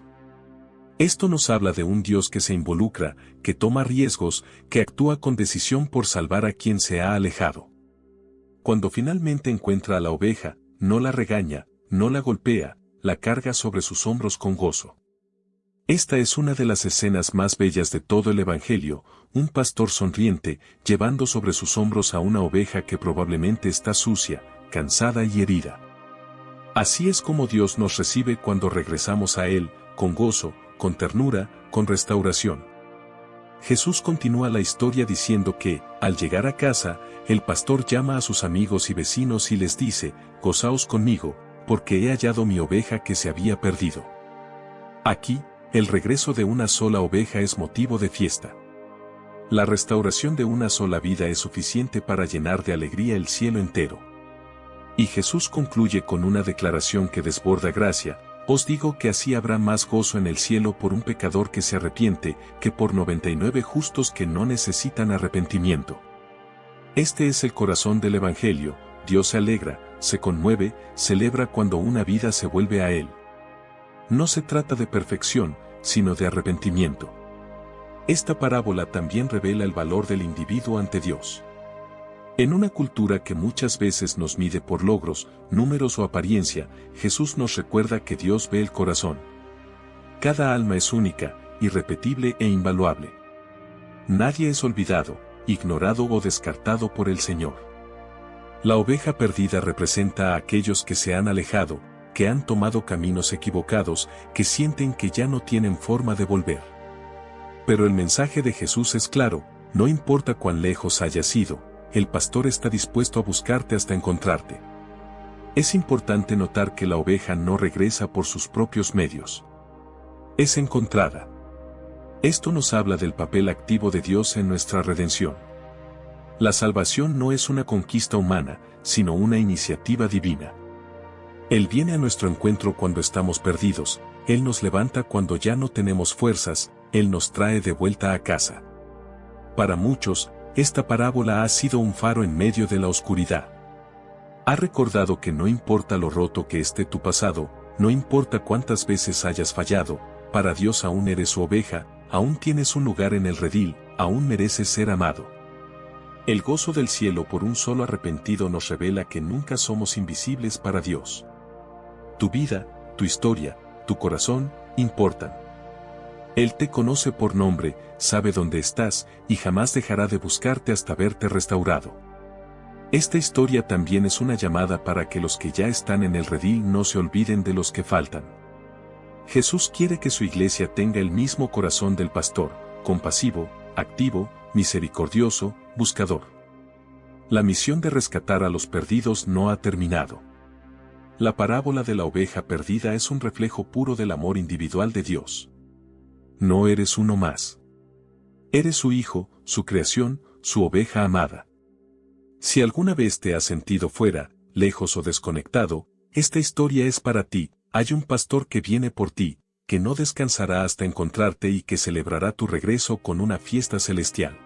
Esto nos habla de un Dios que se involucra, que toma riesgos, que actúa con decisión por salvar a quien se ha alejado. Cuando finalmente encuentra a la oveja, no la regaña, no la golpea, la carga sobre sus hombros con gozo. Esta es una de las escenas más bellas de todo el Evangelio, un pastor sonriente, llevando sobre sus hombros a una oveja que probablemente está sucia, cansada y herida. Así es como Dios nos recibe cuando regresamos a Él, con gozo, con ternura, con restauración. Jesús continúa la historia diciendo que, al llegar a casa, el pastor llama a sus amigos y vecinos y les dice, «Gozaos conmigo, porque he hallado mi oveja que se había perdido». Aquí, el regreso de una sola oveja es motivo de fiesta. La restauración de una sola vida es suficiente para llenar de alegría el cielo entero. Y Jesús concluye con una declaración que desborda gracia, «Os digo que así habrá más gozo en el cielo por un pecador que se arrepiente, que por 99 justos que no necesitan arrepentimiento». Este es el corazón del Evangelio, Dios se alegra, se conmueve, celebra cuando una vida se vuelve a Él. No se trata de perfección, sino de arrepentimiento. Esta parábola también revela el valor del individuo ante Dios. En una cultura que muchas veces nos mide por logros, números o apariencia, Jesús nos recuerda que Dios ve el corazón. Cada alma es única, irrepetible e invaluable. Nadie es olvidado, ignorado o descartado por el Señor. La oveja perdida representa a aquellos que se han alejado, que han tomado caminos equivocados, que sienten que ya no tienen forma de volver. Pero el mensaje de Jesús es claro, no importa cuán lejos hayas ido, el pastor está dispuesto a buscarte hasta encontrarte. Es importante notar que la oveja no regresa por sus propios medios. Es encontrada. Esto nos habla del papel activo de Dios en nuestra redención. La salvación no es una conquista humana, sino una iniciativa divina. Él viene a nuestro encuentro cuando estamos perdidos, Él nos levanta cuando ya no tenemos fuerzas, Él nos trae de vuelta a casa. Para muchos, esta parábola ha sido un faro en medio de la oscuridad. Ha recordado que no importa lo roto que esté tu pasado, no importa cuántas veces hayas fallado, para Dios aún eres su oveja, aún tienes un lugar en el redil, aún mereces ser amado. El gozo del cielo por un solo arrepentido nos revela que nunca somos invisibles para Dios. Tu vida, tu historia, tu corazón, importan. Él te conoce por nombre, sabe dónde estás, y jamás dejará de buscarte hasta verte restaurado. Esta historia también es una llamada para que los que ya están en el redil no se olviden de los que faltan. Jesús quiere que su iglesia tenga el mismo corazón del pastor, compasivo, activo, misericordioso, buscador. La misión de rescatar a los perdidos no ha terminado. La parábola de la oveja perdida es un reflejo puro del amor individual de Dios. No eres uno más. Eres su hijo, su creación, su oveja amada. Si alguna vez te has sentido fuera, lejos o desconectado, esta historia es para ti. Hay un pastor que viene por ti, que no descansará hasta encontrarte y que celebrará tu regreso con una fiesta celestial.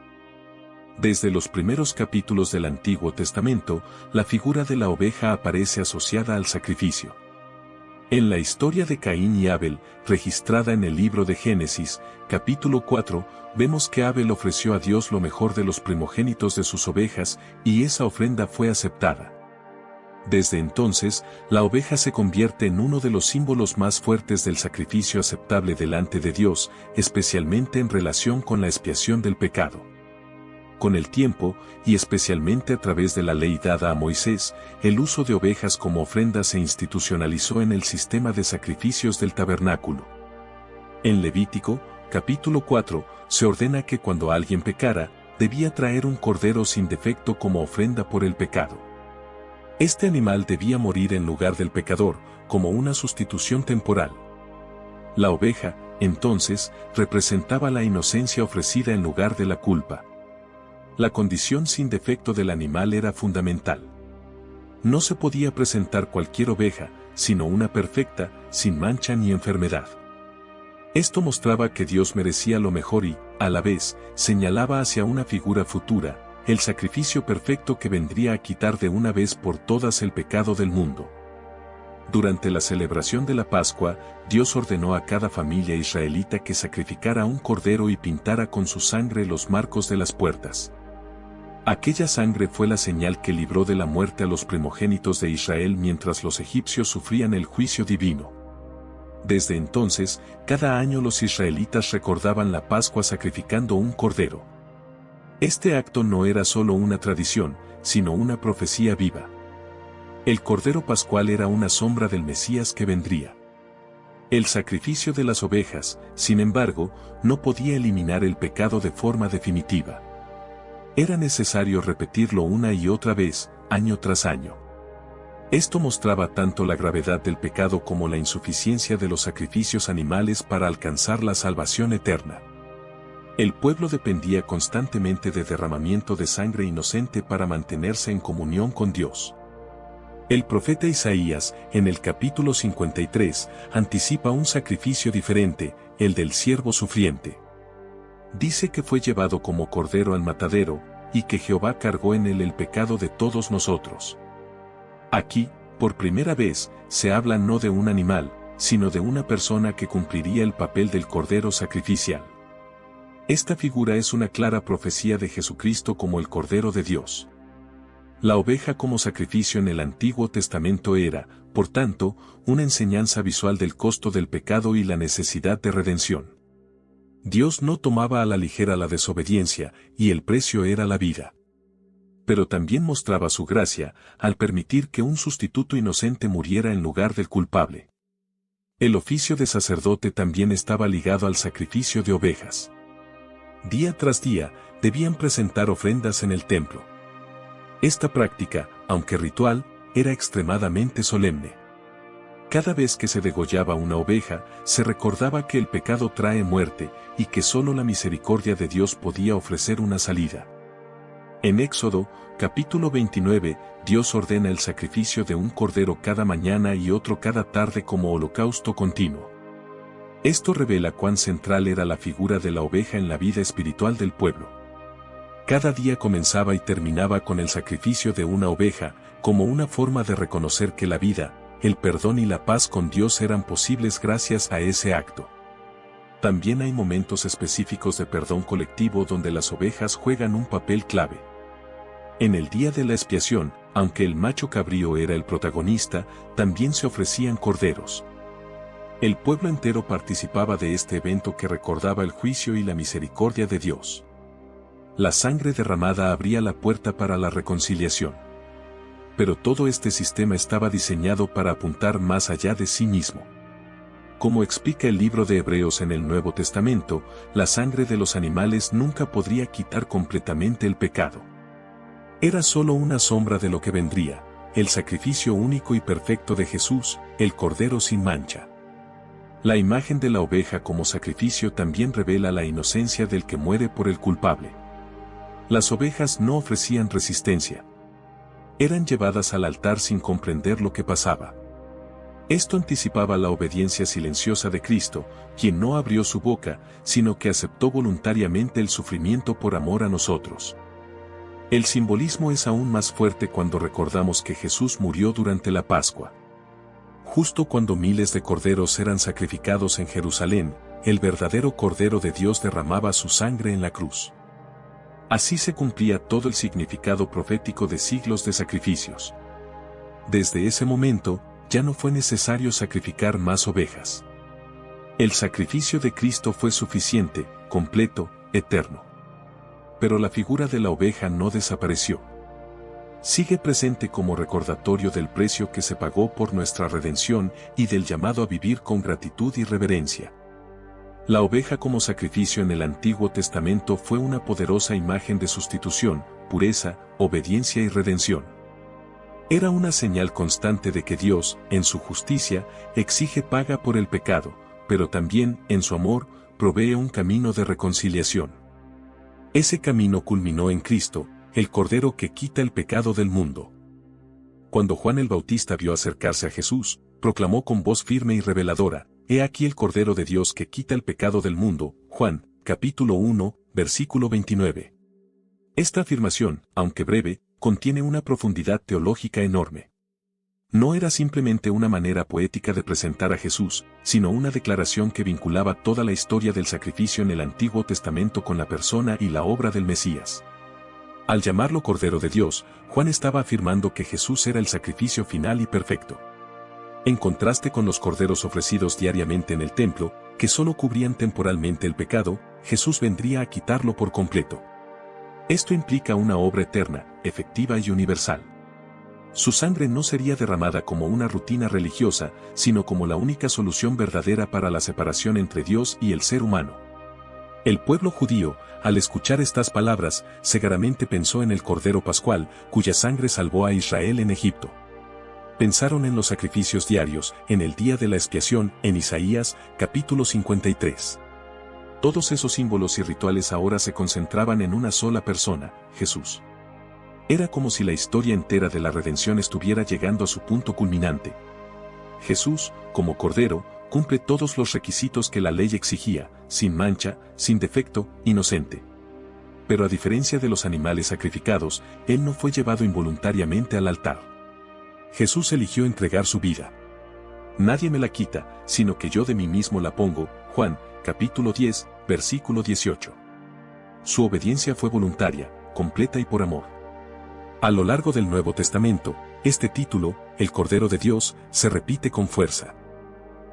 Desde los primeros capítulos del Antiguo Testamento, la figura de la oveja aparece asociada al sacrificio. En la historia de Caín y Abel, registrada en el libro de Génesis, capítulo 4, vemos que Abel ofreció a Dios lo mejor de los primogénitos de sus ovejas, y esa ofrenda fue aceptada. Desde entonces, la oveja se convierte en uno de los símbolos más fuertes del sacrificio aceptable delante de Dios, especialmente en relación con la expiación del pecado. Con el tiempo, y especialmente a través de la ley dada a Moisés, el uso de ovejas como ofrenda se institucionalizó en el sistema de sacrificios del tabernáculo. En Levítico, capítulo 4, se ordena que cuando alguien pecara, debía traer un cordero sin defecto como ofrenda por el pecado. Este animal debía morir en lugar del pecador, como una sustitución temporal. La oveja, entonces, representaba la inocencia ofrecida en lugar de la culpa. La condición sin defecto del animal era fundamental. No se podía presentar cualquier oveja, sino una perfecta, sin mancha ni enfermedad. Esto mostraba que Dios merecía lo mejor y, a la vez, señalaba hacia una figura futura, el sacrificio perfecto que vendría a quitar de una vez por todas el pecado del mundo. Durante la celebración de la Pascua, Dios ordenó a cada familia israelita que sacrificara un cordero y pintara con su sangre los marcos de las puertas. Aquella sangre fue la señal que libró de la muerte a los primogénitos de Israel mientras los egipcios sufrían el juicio divino. Desde entonces, cada año los israelitas recordaban la Pascua sacrificando un cordero. Este acto no era solo una tradición, sino una profecía viva. El cordero pascual era una sombra del Mesías que vendría. El sacrificio de las ovejas, sin embargo, no podía eliminar el pecado de forma definitiva. Era necesario repetirlo una y otra vez, año tras año. Esto mostraba tanto la gravedad del pecado como la insuficiencia de los sacrificios animales para alcanzar la salvación eterna. El pueblo dependía constantemente de derramamiento de sangre inocente para mantenerse en comunión con Dios. El profeta Isaías, en el capítulo 53, anticipa un sacrificio diferente, el del siervo sufriente. Dice que fue llevado como cordero al matadero, y que Jehová cargó en él el pecado de todos nosotros. Aquí, por primera vez, se habla no de un animal, sino de una persona que cumpliría el papel del cordero sacrificial. Esta figura es una clara profecía de Jesucristo como el Cordero de Dios. La oveja como sacrificio en el Antiguo Testamento era, por tanto, una enseñanza visual del costo del pecado y la necesidad de redención. Dios no tomaba a la ligera la desobediencia, y el precio era la vida. Pero también mostraba su gracia, al permitir que un sustituto inocente muriera en lugar del culpable. El oficio de sacerdote también estaba ligado al sacrificio de ovejas. Día tras día, debían presentar ofrendas en el templo. Esta práctica, aunque ritual, era extremadamente solemne. Cada vez que se degollaba una oveja, se recordaba que el pecado trae muerte, y que solo la misericordia de Dios podía ofrecer una salida. En Éxodo, capítulo 29, Dios ordena el sacrificio de un cordero cada mañana y otro cada tarde como holocausto continuo. Esto revela cuán central era la figura de la oveja en la vida espiritual del pueblo. Cada día comenzaba y terminaba con el sacrificio de una oveja, como una forma de reconocer que la vida, el perdón y la paz con Dios eran posibles gracias a ese acto. También hay momentos específicos de perdón colectivo donde las ovejas juegan un papel clave. En el día de la expiación, aunque el macho cabrío era el protagonista, también se ofrecían corderos. El pueblo entero participaba de este evento que recordaba el juicio y la misericordia de Dios. La sangre derramada abría la puerta para la reconciliación. Pero todo este sistema estaba diseñado para apuntar más allá de sí mismo. Como explica el libro de Hebreos en el Nuevo Testamento, la sangre de los animales nunca podría quitar completamente el pecado. Era solo una sombra de lo que vendría, el sacrificio único y perfecto de Jesús, el Cordero sin mancha. La imagen de la oveja como sacrificio también revela la inocencia del que muere por el culpable. Las ovejas no ofrecían resistencia. Eran llevadas al altar sin comprender lo que pasaba. Esto anticipaba la obediencia silenciosa de Cristo, quien no abrió su boca, sino que aceptó voluntariamente el sufrimiento por amor a nosotros. El simbolismo es aún más fuerte cuando recordamos que Jesús murió durante la Pascua. Justo cuando miles de corderos eran sacrificados en Jerusalén, el verdadero Cordero de Dios derramaba su sangre en la cruz. Así se cumplía todo el significado profético de siglos de sacrificios. Desde ese momento, ya no fue necesario sacrificar más ovejas. El sacrificio de Cristo fue suficiente, completo, eterno. Pero la figura de la oveja no desapareció. Sigue presente como recordatorio del precio que se pagó por nuestra redención y del llamado a vivir con gratitud y reverencia. La oveja como sacrificio en el Antiguo Testamento fue una poderosa imagen de sustitución, pureza, obediencia y redención. Era una señal constante de que Dios, en su justicia, exige paga por el pecado, pero también, en su amor, provee un camino de reconciliación. Ese camino culminó en Cristo, el Cordero que quita el pecado del mundo. Cuando Juan el Bautista vio acercarse a Jesús, proclamó con voz firme y reveladora: «He aquí el Cordero de Dios que quita el pecado del mundo». Juan, capítulo 1, versículo 29. Esta afirmación, aunque breve, contiene una profundidad teológica enorme. No era simplemente una manera poética de presentar a Jesús, sino una declaración que vinculaba toda la historia del sacrificio en el Antiguo Testamento con la persona y la obra del Mesías. Al llamarlo Cordero de Dios, Juan estaba afirmando que Jesús era el sacrificio final y perfecto. En contraste con los corderos ofrecidos diariamente en el templo, que solo cubrían temporalmente el pecado, Jesús vendría a quitarlo por completo. Esto implica una obra eterna, efectiva y universal. Su sangre no sería derramada como una rutina religiosa, sino como la única solución verdadera para la separación entre Dios y el ser humano. El pueblo judío, al escuchar estas palabras, seguramente pensó en el Cordero Pascual, cuya sangre salvó a Israel en Egipto. Pensaron en los sacrificios diarios, en el día de la expiación, en Isaías, capítulo 53. Todos esos símbolos y rituales ahora se concentraban en una sola persona, Jesús. Era como si la historia entera de la redención estuviera llegando a su punto culminante. Jesús, como Cordero, cumple todos los requisitos que la ley exigía, sin mancha, sin defecto, inocente. Pero a diferencia de los animales sacrificados, Él no fue llevado involuntariamente al altar. Jesús eligió entregar su vida. Nadie me la quita, sino que yo de mí mismo la pongo, Juan, capítulo 10, versículo 18. Su obediencia fue voluntaria, completa y por amor. A lo largo del Nuevo Testamento, este título, el Cordero de Dios, se repite con fuerza.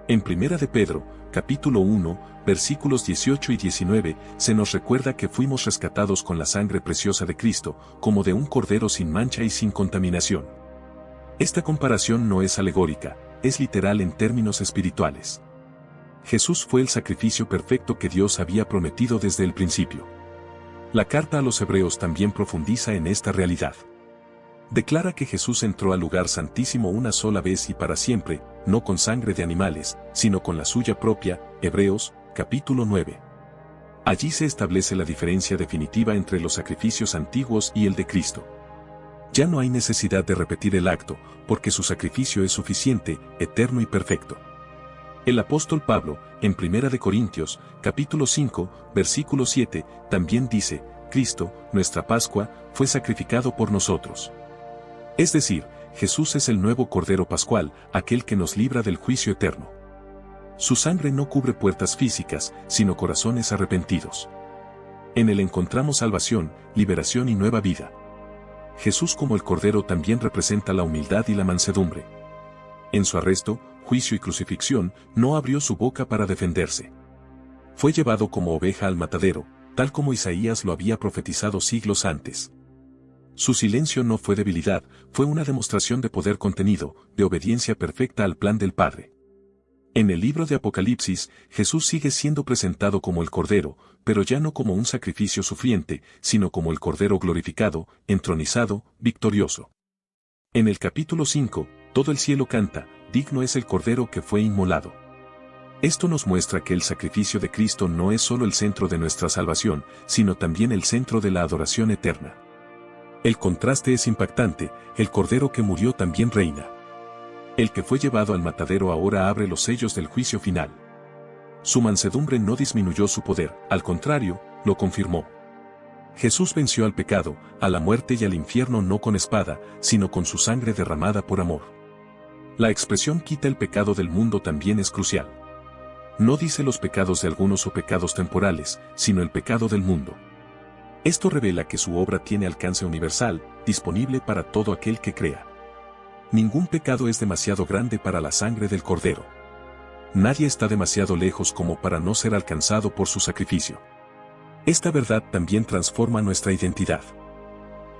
En 1 de Pedro, capítulo 1, versículos 18 y 19, se nos recuerda que fuimos rescatados con la sangre preciosa de Cristo, como de un cordero sin mancha y sin contaminación. Esta comparación no es alegórica, es literal en términos espirituales. Jesús fue el sacrificio perfecto que Dios había prometido desde el principio. La carta a los Hebreos también profundiza en esta realidad. Declara que Jesús entró al lugar santísimo una sola vez y para siempre, no con sangre de animales, sino con la suya propia, Hebreos, capítulo 9. Allí se establece la diferencia definitiva entre los sacrificios antiguos y el de Cristo. Ya no hay necesidad de repetir el acto, porque su sacrificio es suficiente, eterno y perfecto. El apóstol Pablo, en 1 de Corintios, capítulo 5, versículo 7, también dice, Cristo, nuestra Pascua, fue sacrificado por nosotros. Es decir, Jesús es el nuevo Cordero Pascual, aquel que nos libra del juicio eterno. Su sangre no cubre puertas físicas, sino corazones arrepentidos. En él encontramos salvación, liberación y nueva vida. Jesús como el Cordero también representa la humildad y la mansedumbre. En su arresto, juicio y crucifixión, no abrió su boca para defenderse. Fue llevado como oveja al matadero, tal como Isaías lo había profetizado siglos antes. Su silencio no fue debilidad, fue una demostración de poder contenido, de obediencia perfecta al plan del Padre. En el libro de Apocalipsis, Jesús sigue siendo presentado como el Cordero, pero ya no como un sacrificio sufriente, sino como el Cordero glorificado, entronizado, victorioso. En el capítulo 5, todo el cielo canta, digno es el Cordero que fue inmolado. Esto nos muestra que el sacrificio de Cristo no es solo el centro de nuestra salvación, sino también el centro de la adoración eterna. El contraste es impactante, el Cordero que murió también reina. El que fue llevado al matadero ahora abre los sellos del juicio final. Su mansedumbre no disminuyó su poder, al contrario, lo confirmó. Jesús venció al pecado, a la muerte y al infierno no con espada, sino con su sangre derramada por amor. La expresión quita el pecado del mundo también es crucial. No dice los pecados de algunos o pecados temporales, sino el pecado del mundo. Esto revela que su obra tiene alcance universal, disponible para todo aquel que crea. Ningún pecado es demasiado grande para la sangre del Cordero. Nadie está demasiado lejos como para no ser alcanzado por su sacrificio. Esta verdad también transforma nuestra identidad.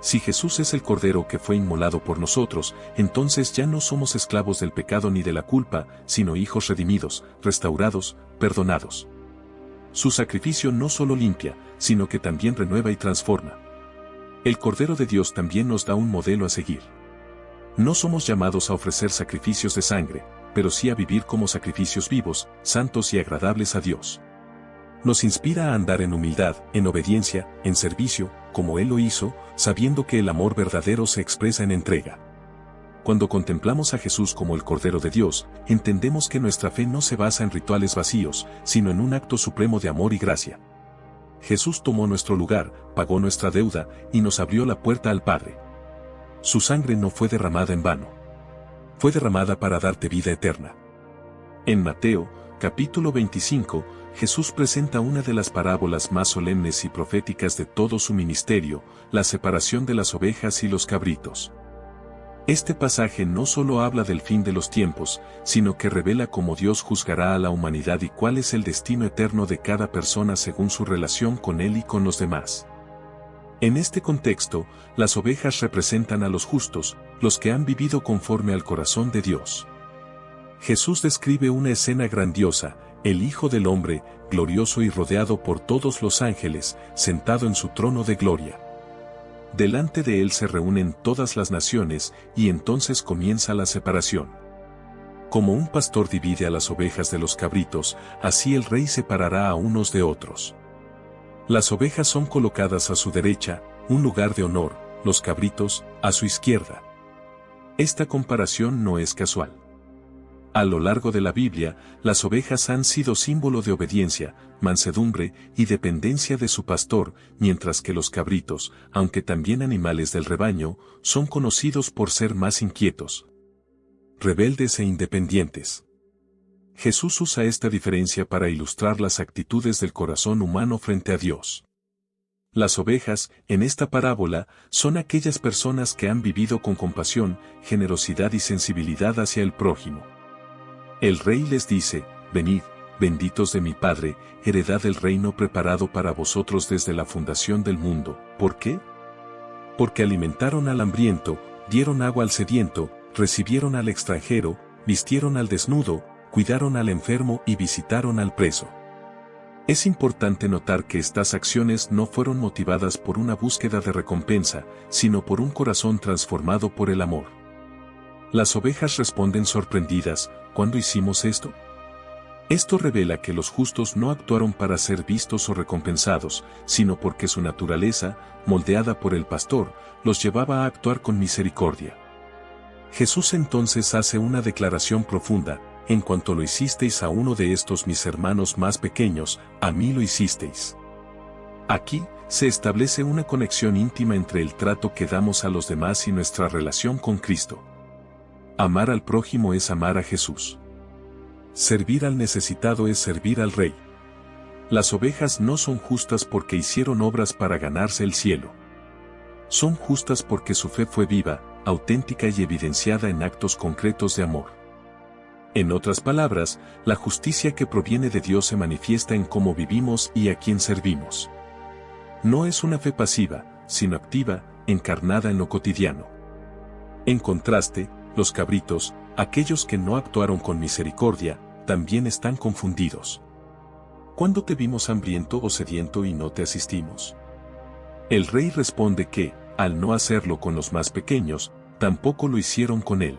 Si Jesús es el Cordero que fue inmolado por nosotros, entonces ya no somos esclavos del pecado ni de la culpa, sino hijos redimidos, restaurados, perdonados. Su sacrificio no solo limpia, sino que también renueva y transforma. El Cordero de Dios también nos da un modelo a seguir. No somos llamados a ofrecer sacrificios de sangre, pero sí a vivir como sacrificios vivos, santos y agradables a Dios. Nos inspira a andar en humildad, en obediencia, en servicio, como Él lo hizo, sabiendo que el amor verdadero se expresa en entrega. Cuando contemplamos a Jesús como el Cordero de Dios, entendemos que nuestra fe no se basa en rituales vacíos, sino en un acto supremo de amor y gracia. Jesús tomó nuestro lugar, pagó nuestra deuda, y nos abrió la puerta al Padre. Su sangre no fue derramada en vano. fue derramada para darte vida eterna. En Mateo, capítulo 25, Jesús presenta una de las parábolas más solemnes y proféticas de todo su ministerio, la separación de las ovejas y los cabritos. Este pasaje no solo habla del fin de los tiempos, sino que revela cómo Dios juzgará a la humanidad y cuál es el destino eterno de cada persona según su relación con Él y con los demás. En este contexto, las ovejas representan a los justos, los que han vivido conforme al corazón de Dios. Jesús describe una escena grandiosa, el Hijo del Hombre, glorioso y rodeado por todos los ángeles, sentado en su trono de gloria. Delante de él se reúnen todas las naciones, y entonces comienza la separación. Como un pastor divide a las ovejas de los cabritos, así el Rey separará a unos de otros. Las ovejas son colocadas a su derecha, un lugar de honor, los cabritos, a su izquierda. Esta comparación no es casual. A lo largo de la Biblia, las ovejas han sido símbolo de obediencia, mansedumbre y dependencia de su pastor, mientras que los cabritos, aunque también animales del rebaño, son conocidos por ser más inquietos, rebeldes e independientes. Jesús usa esta diferencia para ilustrar las actitudes del corazón humano frente a Dios. Las ovejas, en esta parábola, son aquellas personas que han vivido con compasión, generosidad y sensibilidad hacia el prójimo. El Rey les dice, venid, benditos de mi Padre, heredad del reino preparado para vosotros desde la fundación del mundo. ¿Por qué? Porque alimentaron al hambriento, dieron agua al sediento, recibieron al extranjero, vistieron al desnudo, cuidaron al enfermo y visitaron al preso. Es importante notar que estas acciones no fueron motivadas por una búsqueda de recompensa, sino por un corazón transformado por el amor. Las ovejas responden sorprendidas, ¿cuándo hicimos esto? Esto revela que los justos no actuaron para ser vistos o recompensados, sino porque su naturaleza, moldeada por el pastor, los llevaba a actuar con misericordia. Jesús entonces hace una declaración profunda, en cuanto lo hicisteis a uno de estos mis hermanos más pequeños, a mí lo hicisteis. Aquí, se establece una conexión íntima entre el trato que damos a los demás y nuestra relación con Cristo. Amar al prójimo es amar a Jesús. Servir al necesitado es servir al Rey. Las ovejas no son justas porque hicieron obras para ganarse el cielo. Son justas porque su fe fue viva, auténtica y evidenciada en actos concretos de amor. En otras palabras, la justicia que proviene de Dios se manifiesta en cómo vivimos y a quién servimos. No es una fe pasiva, sino activa, encarnada en lo cotidiano. En contraste, los cabritos, aquellos que no actuaron con misericordia, también están confundidos. ¿Cuándo te vimos hambriento o sediento y no te asistimos? El Rey responde que, al no hacerlo con los más pequeños, tampoco lo hicieron con él.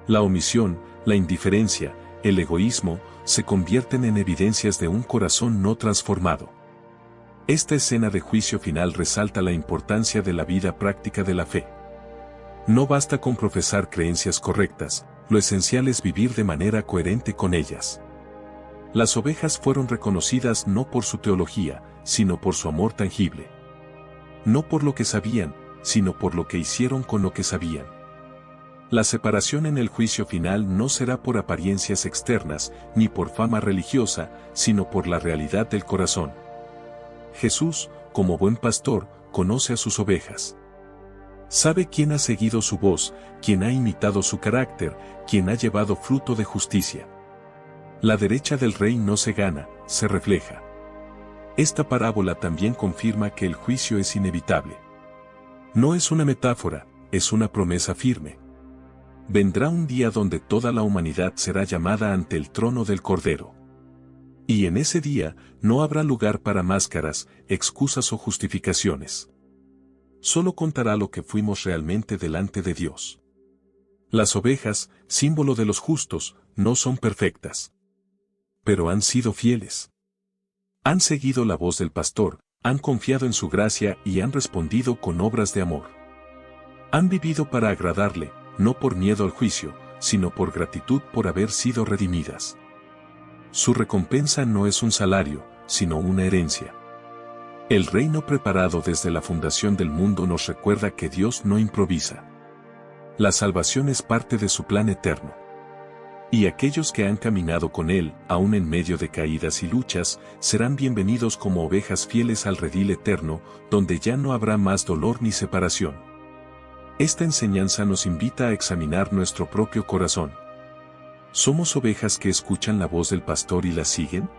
La omisión, la indiferencia, el egoísmo, se convierten en evidencias de un corazón no transformado. Esta escena de juicio final resalta la importancia de la vida práctica de la fe. No basta con profesar creencias correctas, lo esencial es vivir de manera coherente con ellas. Las ovejas fueron reconocidas no por su teología, sino por su amor tangible. No por lo que sabían, sino por lo que hicieron con lo que sabían. La separación en el juicio final no será por apariencias externas, ni por fama religiosa, sino por la realidad del corazón. Jesús, como buen pastor, conoce a sus ovejas. Sabe quién ha seguido su voz, quién ha imitado su carácter, quién ha llevado fruto de justicia. La derecha del Rey no se gana, se refleja. Esta parábola también confirma que el juicio es inevitable. No es una metáfora, es una promesa firme. Vendrá un día donde toda la humanidad será llamada ante el trono del Cordero. Y en ese día, no habrá lugar para máscaras, excusas o justificaciones. Solo contará lo que fuimos realmente delante de Dios. Las ovejas, símbolo de los justos, no son perfectas. Pero han sido fieles. Han seguido la voz del pastor, han confiado en su gracia y han respondido con obras de amor. Han vivido para agradarle, no por miedo al juicio, sino por gratitud por haber sido redimidas. Su recompensa no es un salario, sino una herencia. El reino preparado desde la fundación del mundo nos recuerda que Dios no improvisa. La salvación es parte de su plan eterno. Y aquellos que han caminado con Él, aun en medio de caídas y luchas, serán bienvenidos como ovejas fieles al redil eterno, donde ya no habrá más dolor ni separación. Esta enseñanza nos invita a examinar nuestro propio corazón. ¿Somos ovejas que escuchan la voz del pastor y la siguen?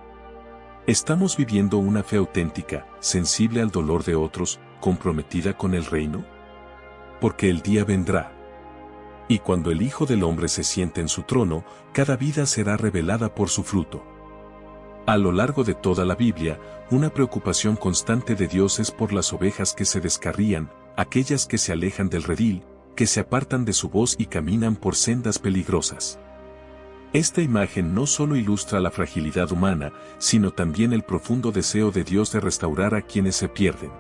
¿Estamos viviendo una fe auténtica, sensible al dolor de otros, comprometida con el reino? Porque el día vendrá. Y cuando el Hijo del Hombre se siente en su trono, cada vida será revelada por su fruto. A lo largo de toda la Biblia, una preocupación constante de Dios es por las ovejas que se descarrían, aquellas que se alejan del redil, que se apartan de su voz y caminan por sendas peligrosas. Esta imagen no solo ilustra la fragilidad humana, sino también el profundo deseo de Dios de restaurar a quienes se pierden.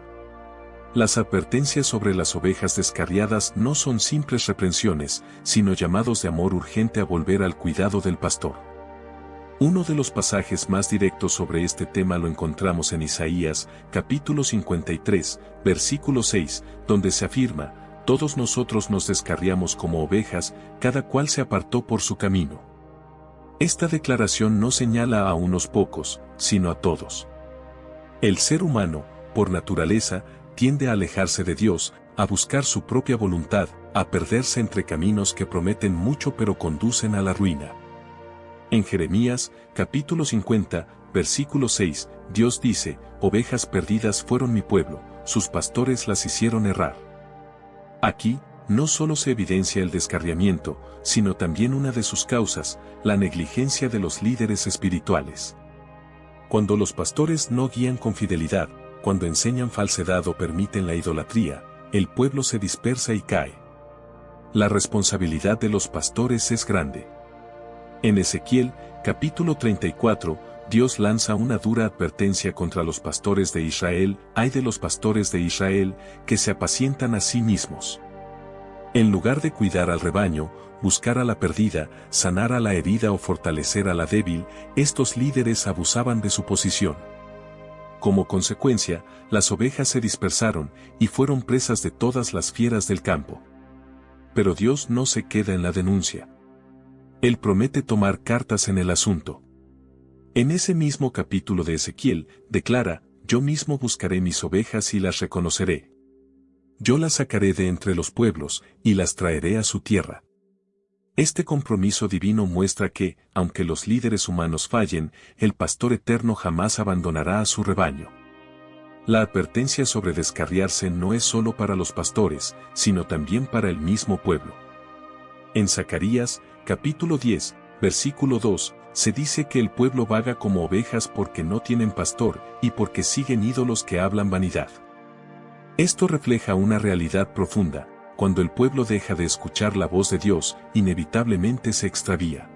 Las advertencias sobre las ovejas descarriadas no son simples reprensiones, sino llamados de amor urgente a volver al cuidado del pastor. Uno de los pasajes más directos sobre este tema lo encontramos en Isaías, capítulo 53, versículo 6, donde se afirma: todos nosotros nos descarriamos como ovejas, cada cual se apartó por su camino. Esta declaración no señala a unos pocos, sino a todos. El ser humano, por naturaleza, tiende a alejarse de Dios, a buscar su propia voluntad, a perderse entre caminos que prometen mucho pero conducen a la ruina. En Jeremías, capítulo 50, versículo 6, Dios dice: ovejas perdidas fueron mi pueblo, sus pastores las hicieron errar. Aquí, no solo se evidencia el descarriamiento, sino también una de sus causas, la negligencia de los líderes espirituales. Cuando los pastores no guían con fidelidad, cuando enseñan falsedad o permiten la idolatría, el pueblo se dispersa y cae. La responsabilidad de los pastores es grande. En Ezequiel, capítulo 34, Dios lanza una dura advertencia contra los pastores de Israel: ay de los pastores de Israel, que se apacientan a sí mismos. En lugar de cuidar al rebaño, buscar a la perdida, sanar a la herida o fortalecer a la débil, estos líderes abusaban de su posición. Como consecuencia, las ovejas se dispersaron y fueron presas de todas las fieras del campo. Pero Dios no se queda en la denuncia. Él promete tomar cartas en el asunto. En ese mismo capítulo de Ezequiel, declara: yo mismo buscaré mis ovejas y las reconoceré. Yo las sacaré de entre los pueblos, y las traeré a su tierra. Este compromiso divino muestra que, aunque los líderes humanos fallen, el pastor eterno jamás abandonará a su rebaño. La advertencia sobre descarriarse no es solo para los pastores, sino también para el mismo pueblo. En Zacarías, capítulo 10, versículo 2, se dice que el pueblo vaga como ovejas porque no tienen pastor, y porque siguen ídolos que hablan vanidad. Esto refleja una realidad profunda: cuando el pueblo deja de escuchar la voz de Dios, inevitablemente se extravía.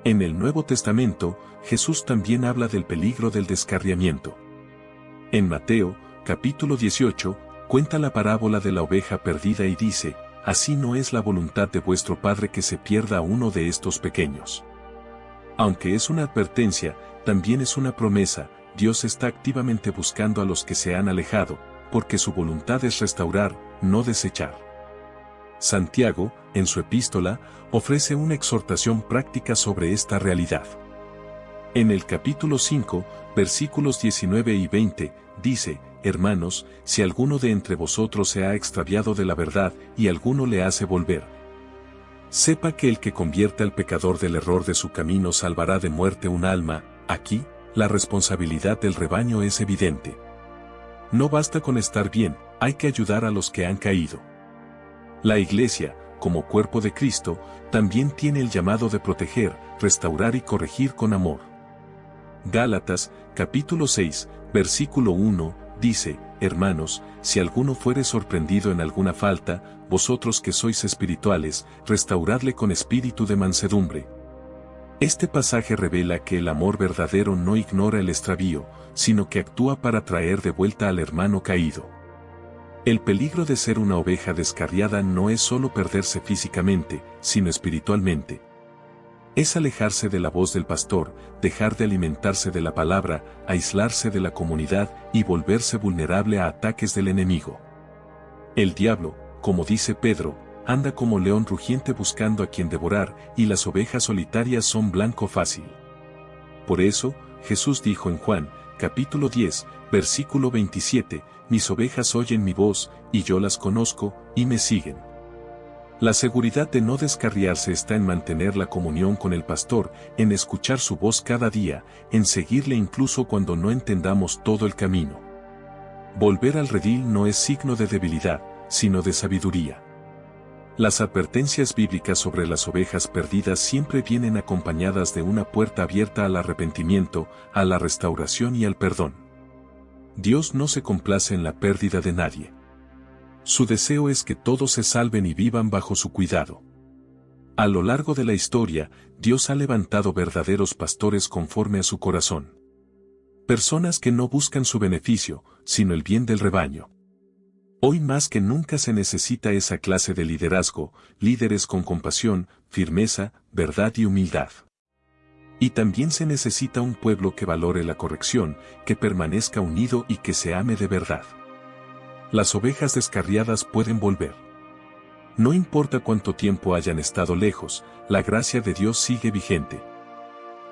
En el Nuevo Testamento, Jesús también habla del peligro del descarriamiento. En Mateo, capítulo 18, cuenta la parábola de la oveja perdida y dice: así no es la voluntad de vuestro Padre que se pierda uno de estos pequeños. Aunque es una advertencia, también es una promesa: Dios está activamente buscando a los que se han alejado, porque su voluntad es restaurar, no desechar. Santiago, en su epístola, ofrece una exhortación práctica sobre esta realidad. En el capítulo 5, versículos 19 y 20, dice: hermanos, si alguno de entre vosotros se ha extraviado de la verdad y alguno le hace volver, sepa que el que convierte al pecador del error de su camino salvará de muerte un alma. Aquí, la responsabilidad del rebaño es evidente. No basta con estar bien, hay que ayudar a los que han caído. La Iglesia, como cuerpo de Cristo, también tiene el llamado de proteger, restaurar y corregir con amor. Gálatas, capítulo 6, versículo 1, dice: hermanos, si alguno fuere sorprendido en alguna falta, vosotros que sois espirituales, restauradle con espíritu de mansedumbre. Este pasaje revela que el amor verdadero no ignora el extravío, sino que actúa para traer de vuelta al hermano caído. El peligro de ser una oveja descarriada no es solo perderse físicamente, sino espiritualmente. Es alejarse de la voz del pastor, dejar de alimentarse de la palabra, aislarse de la comunidad y volverse vulnerable a ataques del enemigo. El diablo, como dice Pedro, anda como león rugiente buscando a quien devorar, y las ovejas solitarias son blanco fácil. Por eso, Jesús dijo en Juan, capítulo 10, versículo 27, mis ovejas oyen mi voz, y yo las conozco, y me siguen. La seguridad de no descarriarse está en mantener la comunión con el pastor, en escuchar su voz cada día, en seguirle incluso cuando no entendamos todo el camino. Volver al redil no es signo de debilidad, sino de sabiduría. Las advertencias bíblicas sobre las ovejas perdidas siempre vienen acompañadas de una puerta abierta al arrepentimiento, a la restauración y al perdón. Dios no se complace en la pérdida de nadie. Su deseo es que todos se salven y vivan bajo su cuidado. A lo largo de la historia, Dios ha levantado verdaderos pastores conforme a su corazón. Personas que no buscan su beneficio, sino el bien del rebaño. Hoy más que nunca se necesita esa clase de liderazgo, líderes con compasión, firmeza, verdad y humildad. Y también se necesita un pueblo que valore la corrección, que permanezca unido y que se ame de verdad. Las ovejas descarriadas pueden volver. No importa cuánto tiempo hayan estado lejos, la gracia de Dios sigue vigente.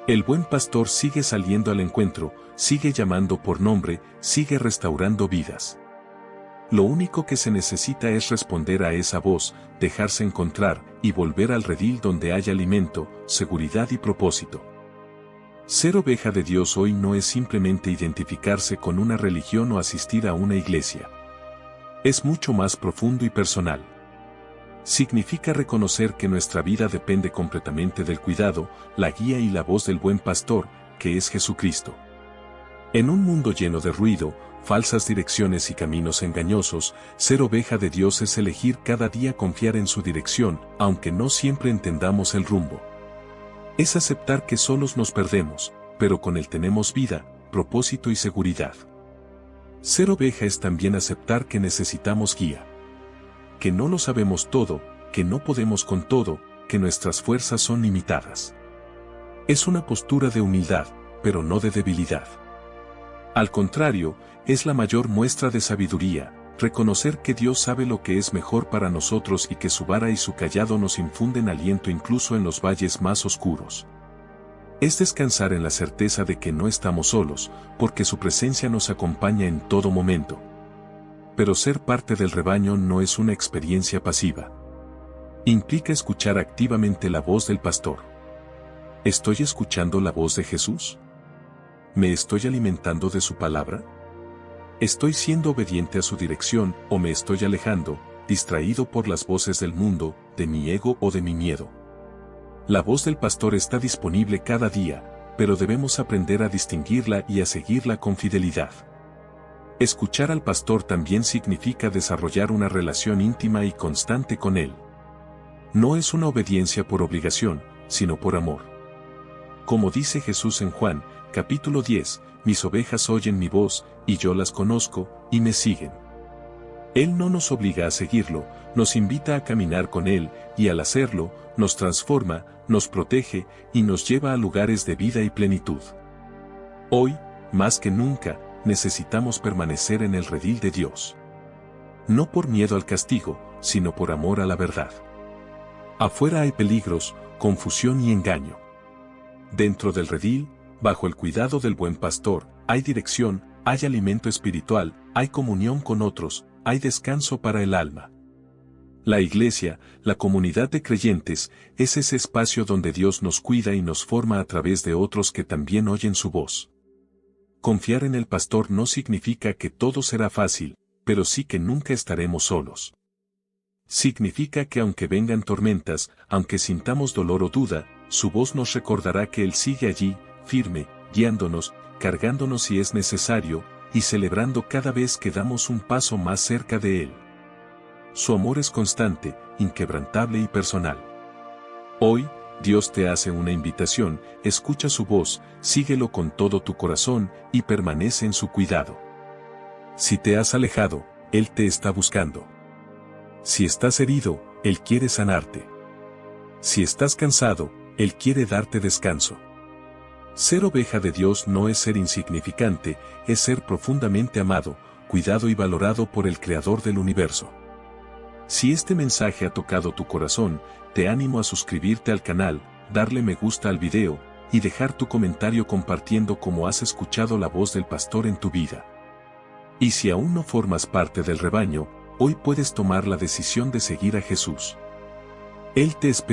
El buen pastor sigue saliendo al encuentro, sigue llamando por nombre, sigue restaurando vidas. Lo único que se necesita es responder a esa voz, dejarse encontrar y volver al redil donde hay alimento, seguridad y propósito. Ser oveja de Dios hoy no es simplemente identificarse con una religión o asistir a una iglesia. Es mucho más profundo y personal. Significa reconocer que nuestra vida depende completamente del cuidado, la guía y la voz del buen pastor, que es Jesucristo. En un mundo lleno de ruido, falsas direcciones y caminos engañosos, ser oveja de Dios es elegir cada día confiar en su dirección, aunque no siempre entendamos el rumbo. Es aceptar que solos nos perdemos, pero con Él tenemos vida, propósito y seguridad. Ser oveja es también aceptar que necesitamos guía. Que no lo sabemos todo, que no podemos con todo, que nuestras fuerzas son limitadas. Es una postura de humildad, pero no de debilidad. Al contrario, es la mayor muestra de sabiduría, reconocer que Dios sabe lo que es mejor para nosotros y que su vara y su cayado nos infunden aliento incluso en los valles más oscuros. Es descansar en la certeza de que no estamos solos, porque su presencia nos acompaña en todo momento. Pero ser parte del rebaño no es una experiencia pasiva. Implica escuchar activamente la voz del pastor. ¿Estoy escuchando la voz de Jesús? ¿Me estoy alimentando de su palabra? ¿Estoy siendo obediente a su dirección o me estoy alejando, distraído por las voces del mundo, de mi ego o de mi miedo? La voz del pastor está disponible cada día, pero debemos aprender a distinguirla y a seguirla con fidelidad. Escuchar al pastor también significa desarrollar una relación íntima y constante con él. No es una obediencia por obligación, sino por amor. Como dice Jesús en Juan, capítulo 10, mis ovejas oyen mi voz, y yo las conozco, y me siguen. Él no nos obliga a seguirlo, nos invita a caminar con Él, y al hacerlo, nos transforma, nos protege, y nos lleva a lugares de vida y plenitud. Hoy, más que nunca, necesitamos permanecer en el redil de Dios. No por miedo al castigo, sino por amor a la verdad. Afuera hay peligros, confusión y engaño. Dentro del redil, bajo el cuidado del buen pastor, hay dirección, hay alimento espiritual, hay comunión con otros, hay descanso para el alma. La iglesia, la comunidad de creyentes, es ese espacio donde Dios nos cuida y nos forma a través de otros que también oyen su voz. Confiar en el pastor no significa que todo será fácil, pero sí que nunca estaremos solos. Significa que aunque vengan tormentas, aunque sintamos dolor o duda, su voz nos recordará que Él sigue allí, firme, guiándonos, cargándonos si es necesario, y celebrando cada vez que damos un paso más cerca de Él. Su amor es constante, inquebrantable y personal. Hoy, Dios te hace una invitación, escucha su voz, síguelo con todo tu corazón, y permanece en su cuidado. Si te has alejado, Él te está buscando. Si estás herido, Él quiere sanarte. Si estás cansado, Él quiere darte descanso. Ser oveja de Dios no es ser insignificante, es ser profundamente amado, cuidado y valorado por el Creador del universo. Si este mensaje ha tocado tu corazón, te animo a suscribirte al canal, darle me gusta al video, y dejar tu comentario compartiendo cómo has escuchado la voz del pastor en tu vida. Y si aún no formas parte del rebaño, hoy puedes tomar la decisión de seguir a Jesús. Él te espera.